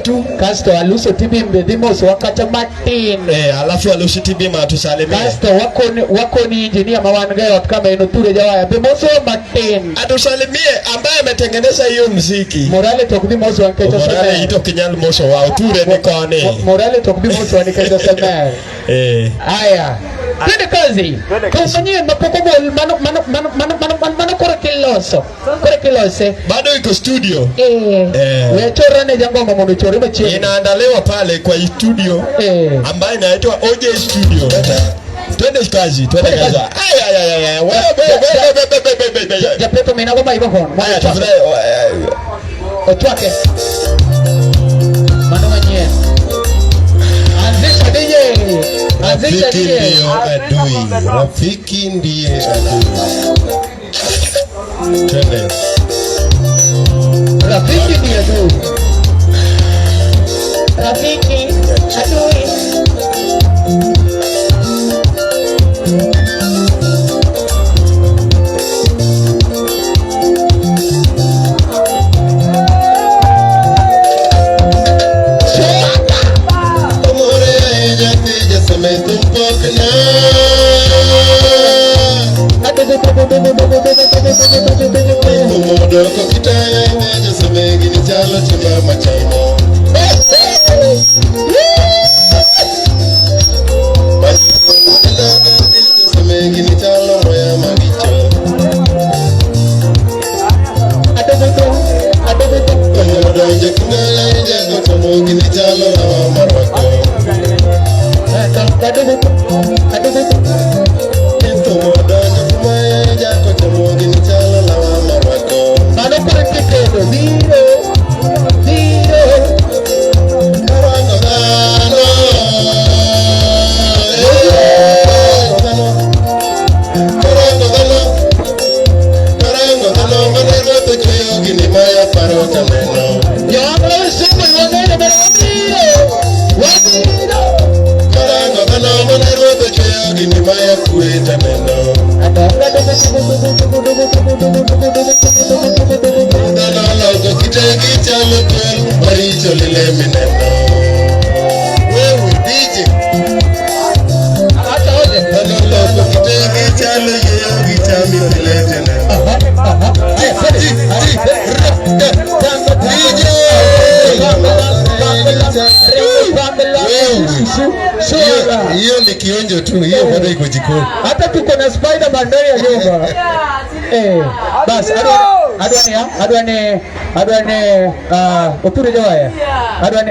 tu. Kasto Alusi Tibim bedhimos wakacha matin. Alafu Alusi Tibim atusalimie. Kasto wako ni engineer mawangayo kama inoture jawaya bemoso matin. Atusalimie ambaye ametengeneza hiyo muziki. Morale tokbi moso wankecho sana. Morale ito kinyal moso wa ture nikone. Morale tokbi moso wankecho sana. Aya. Twende kazi. Tumanyie mapokobol mano kore kilose. Bado iko studio. Wechora ne jango mamondo chore machi. Inaandaliwa pale kwa studio ambayo inaitwa OJ Studio. Twende kazi. Aya. Wewe. Japeto mimi ngoma iko kwa. Haya tafadhali. Otwake. Mano mwenyewe. Anzisha DJ. Rafiki ndiye adui. Twende. Rafiki ndiye adui. Rafiki adui. Hiyo ni kionjo tu, hiyo bado iko jikoni. Hata tuko na Spider-Man ndani ya nyumba. Bas adwane opure jawaya.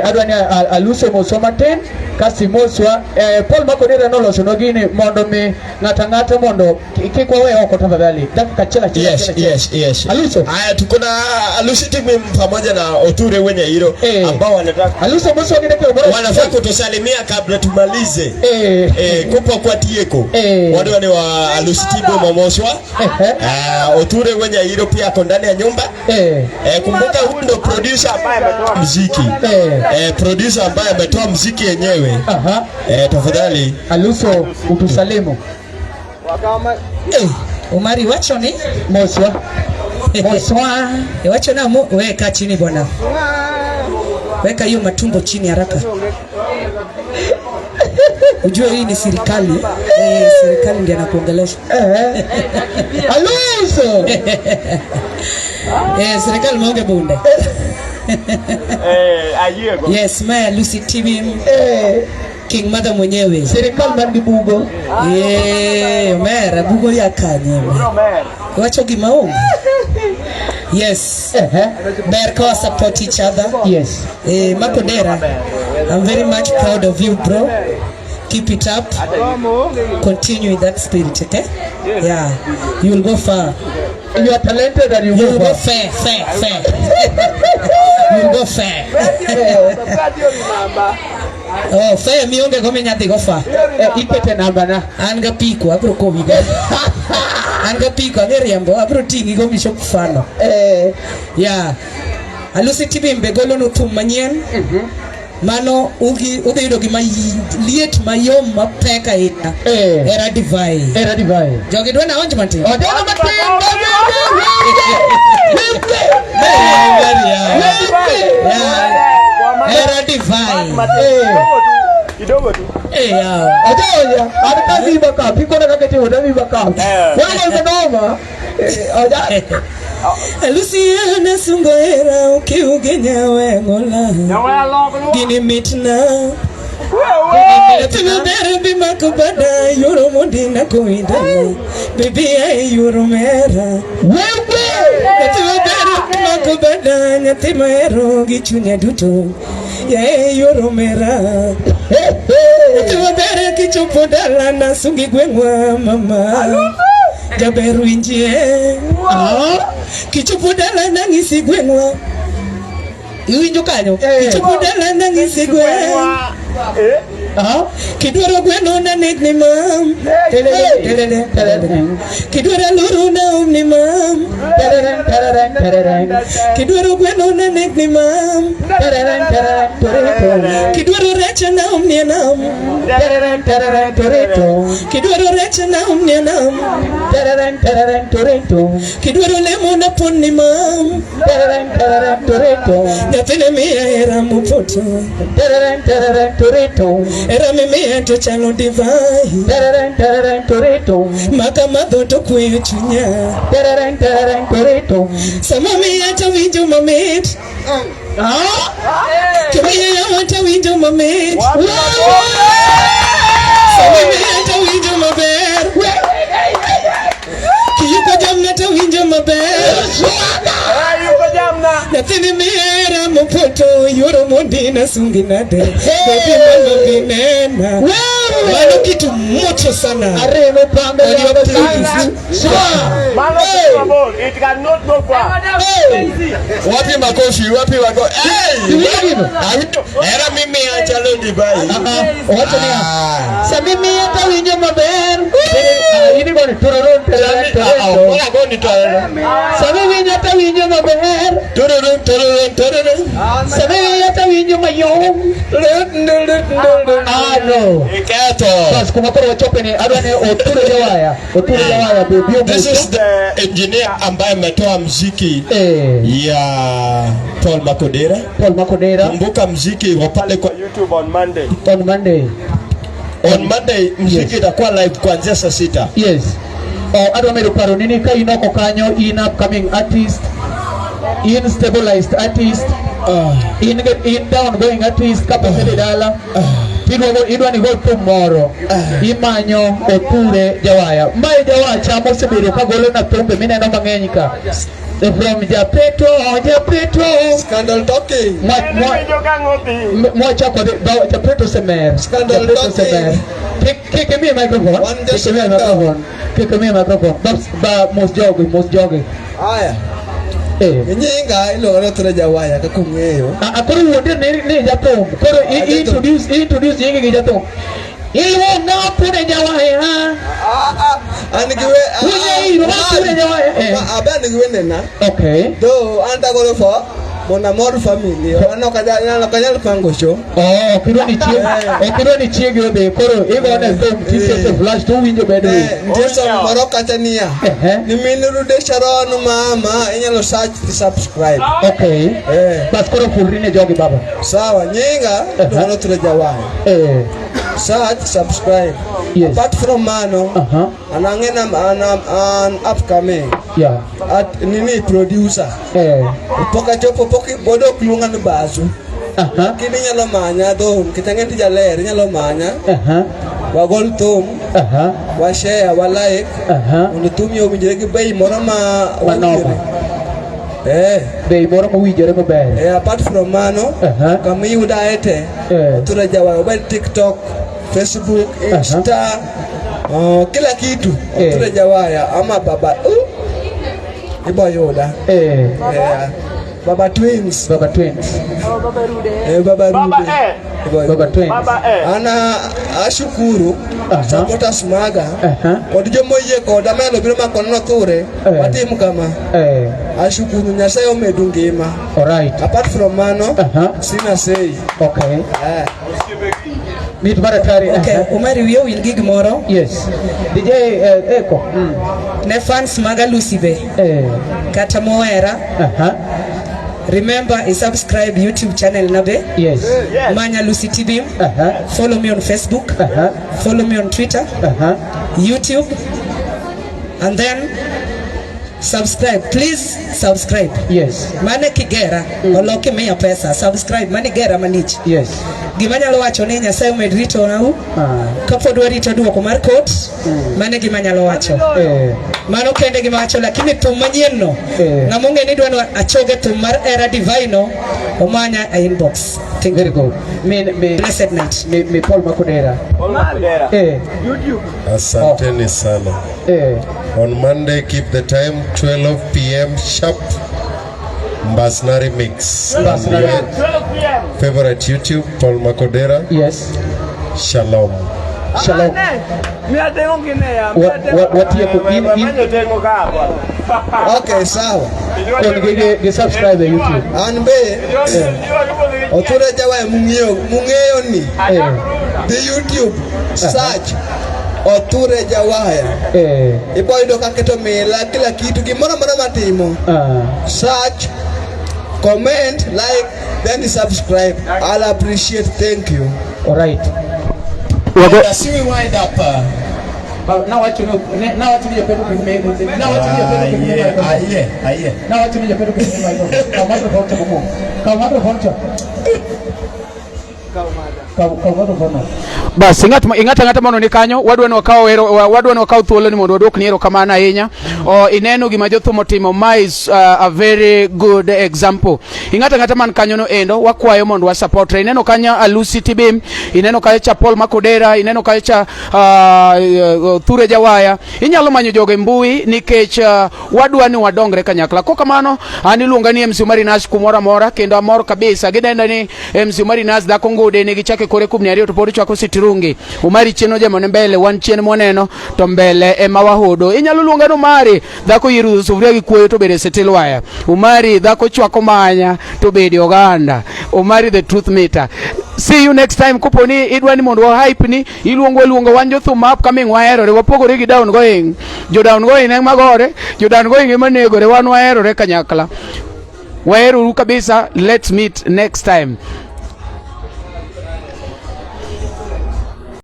Adwane Alusi Mosomaten kasi moswa Paul Mac Odera no loso nogini mondo mi ngata mondo kikwa wewe oko tafadhali. Dakika chela. Yes. Alusi. Haya tuko na Alusi Tibim pamoja na Oture wenye hilo ambao wanataka. Alusi Moso ngine wanafaa kutusalimia kabla tumalize. Kupa kwa tieko. Wale ni wa Alusi Tibim Momoswa. Oture wenye hilo pia ako ndani ya nyumba. Kumbuka huyu ndo producer ambaye ametoa muziki. Producer ambaye ametoa muziki yenyewe. Tafadhali Alusi utusalimu. Omari wacho ni Moswa. Wacho na weka chini bwana. Weka hiyo matumbo chini haraka. Ujue hii ni serikali. Serikali ndiyo anakuongelesha. Alusi. Serikali maonge bunde. Yes, my Alusi Tibim. King Mother mwenyewe. Serikali mandi bugo. Omera bugo ya kanye. Wacho gimaonge. Yes. Berko support each other. Yes. Mac Odera, I'm very much proud of you, bro. Keep it up. Continue with that spirit, okay? Yeah. You will go far. You are talented and you will go fair. You will go fair. Oh, fair mionge gome nyati go far. Ipete namba na. Anga piko abro ko viga. Anga piko ngeriambo abro tingi go misho kufano. Yeah. Alusi Tibim begolo no tum manyien. Mano udhido gima liet mayom mapeka ita. Era divai. Jogi dwana onje manti. Odwana manti. Era divai. Kidogo tu. Oja. Hata viba ka. Piko na kaketi oda viba ka. Wewe unanoma. Oja. Luciana Sungoera ukiugenya wengola gini mitna Tibere bima kubada yoro mondina kuida baby ay yoro mera Tibere bima kubada nyatima ero gichunya duto ya yoro mera Tuwa bere kichopo dala na sungi gwengwa mama Jaberu injie Kichopo dala na ngisi gwengwa Iwinjo kanyo Kichopo dala na ngisi gwengwa Kidwara gweno na negni mam Kidwara luru na umni mam Kidwara gweno na negni mam Kidwara recha na umni nam Kidwara recha na umni nam Kidwara lemo na ponni mam Natene miya era mupoto Era mimi ento chalo divai Maka madoto kuyo chunya Sama mi ento winjo mamit Kami ya ento winjo mamit Sama mi ento winjo maber Kiyuko jamna ento winjo maber Natini mera mpoto yoro mondina sunginade Baby mama vinena Mano kitu moto sana Areno pambe ya please Mano it cannot go far. Wapi makofi, wapi wako. Era mimi achalo dibai. Wacha ni sa mimi hata winyo maber. Ini bone tururun Wala goni tururun. Sa mimi hata winyo maber. Tururun. Sa mimi hata winyo mayom. No. Ikato. Bas kumakoro wachope ni adwane oturo jawaya bebio. This is the engineer ambaye ametoa muziki ya Mac Odera. Kumbuka muziki iko pale kwa YouTube on Monday. On Monday muziki itakuwa live kuanzia saa 6. Yes. Adwamero paro nini ka inoko kanyo in upcoming artist, in stabilized artist, in down going artist kapasede dala. Idwani go tomorrow imanyo oture jawaya mai jawa chamo sebiro kagolo na tombe mineno mang'eny ka from Japeto Scandal talking. Mocha kwa Japeto semer. Scandal talking. Kick me microphone. Kick me microphone. Ba most jogging. Aya. Nyinga ilo otura jawaya kakung'eyo. Akoro wonde ni jatom. Koro introduce nyingi jatom. Iwo na pune jawaya. Anigwe anigwe nena. Okay. Do anta golo for Mon amor family. Ono kanyal pangosho. Kiro ni chiege be koro igo ne tom tise flash to winjo bedwe. Ndeso moro katania. Ni minurude Sharon mama inyalo search subscribe. Okay. Bas koro fulrine jogi baba. Sawa nyinga ono turejawa. Search subscribe. Yes. Apart from mano anangena an upcoming at nini producer poka chopo poki bodo kulunga ni basu kini nyalo manya do kitangenti jaler nyalo manya wa gol tom wa share wa like unutumi obinjere ki bay moro ma bei moro ma wijere maber. Apart from mano kama yuda ete turajawa wa TikTok, Facebook, Insta, kila kitu turajawaya ama baba ibo yoda Baba twins. Baba twins. Ana ashukuru supporters maga kod jomoyie kod amelo biro makono ture watim kama ashukuru Nyasaye omedu ngima. Alright. Apart from mano sina say. Okay. Meet Baratari. Okay, Omari wiyo will gig moro. Yes. DJ Eko. Ne fans maga Alusi be. Kata moera. Remember, subscribe YouTube channel nabe. Yes. Manya Alusi Tibim. Follow me on Facebook. Follow me on Twitter. YouTube. And then subscribe. Please subscribe. Yes. Mane kigera. Oloke meya pesa. Subscribe. Mane gera manich. Yes. Gimanya lo wacho ni Nyasaye omedrito na u. Kapo dwari to duoko mar court. Mane gimanya lo wacho. Mano kende gima wacho lakini thum manyien no. Ngamonge ni dwano achoge thum mar era divino omanya inbox. Thank Very you. good. Me Blessed night. Me Paul Mac Odera. YouTube. Asanteni sana. On Monday, keep the time 12 p.m. sharp. MBASNA Remix. 12 p.m. Favorite YouTube, Paul Mac Odera. Yes. Shalom. Shalom. Okay, sawa. Get subscribe to YouTube. An be otura jawa mung'eyo ni the YouTube search Oture Jawaya. Iboyudo kaketo mila kila kitu gimoro amora matimo. Search, comment, like, then subscribe. I'll appreciate. Thank you. All right. See we wind up. Now what you know? Now what you pay to me? Now what you pay to me? Now what you pay to me? Come bas ing'ata mono ni kanyo wadwa no kawo thuolo ni mondo wadwok ni erokamano ahinya. Ineno gima jothumo timo. Ma is a very good example. Ing'ata man kanyo no endo wakwayo mondo wa support. Ineno kanyo Alusi Tibim, ineno kanyo Paul Mac Odera, ineno kanyo Ture Jawaya. Inyalo manyo joge mbui nikech wadwa ni wadongre kanyakla. Kokamano an iluonga ni mcomarinash kumora mora kendo amor kabisa. Gidenda ni mcomarinash dhako ngude ni gichake kore kumni ariyo to pod chwako sitirungi. Omari chieno jamone mbele, wan chien moneno to mbele ema wahodo. Inyalo luonga no Omari dhako yiru sufria gi kuoyo to bede setilwaya. Omari dhako chwako manya to bede oganda. Omari the truth meter. See you next time. Kuponi idwani mondo wa hype ni iluongo wan jothum upcoming waherore wapogore gi down going. Jo down going ema gore, jo down going ema negore wan waherore kanyakla. Waheroru kabisa. Let's meet next time.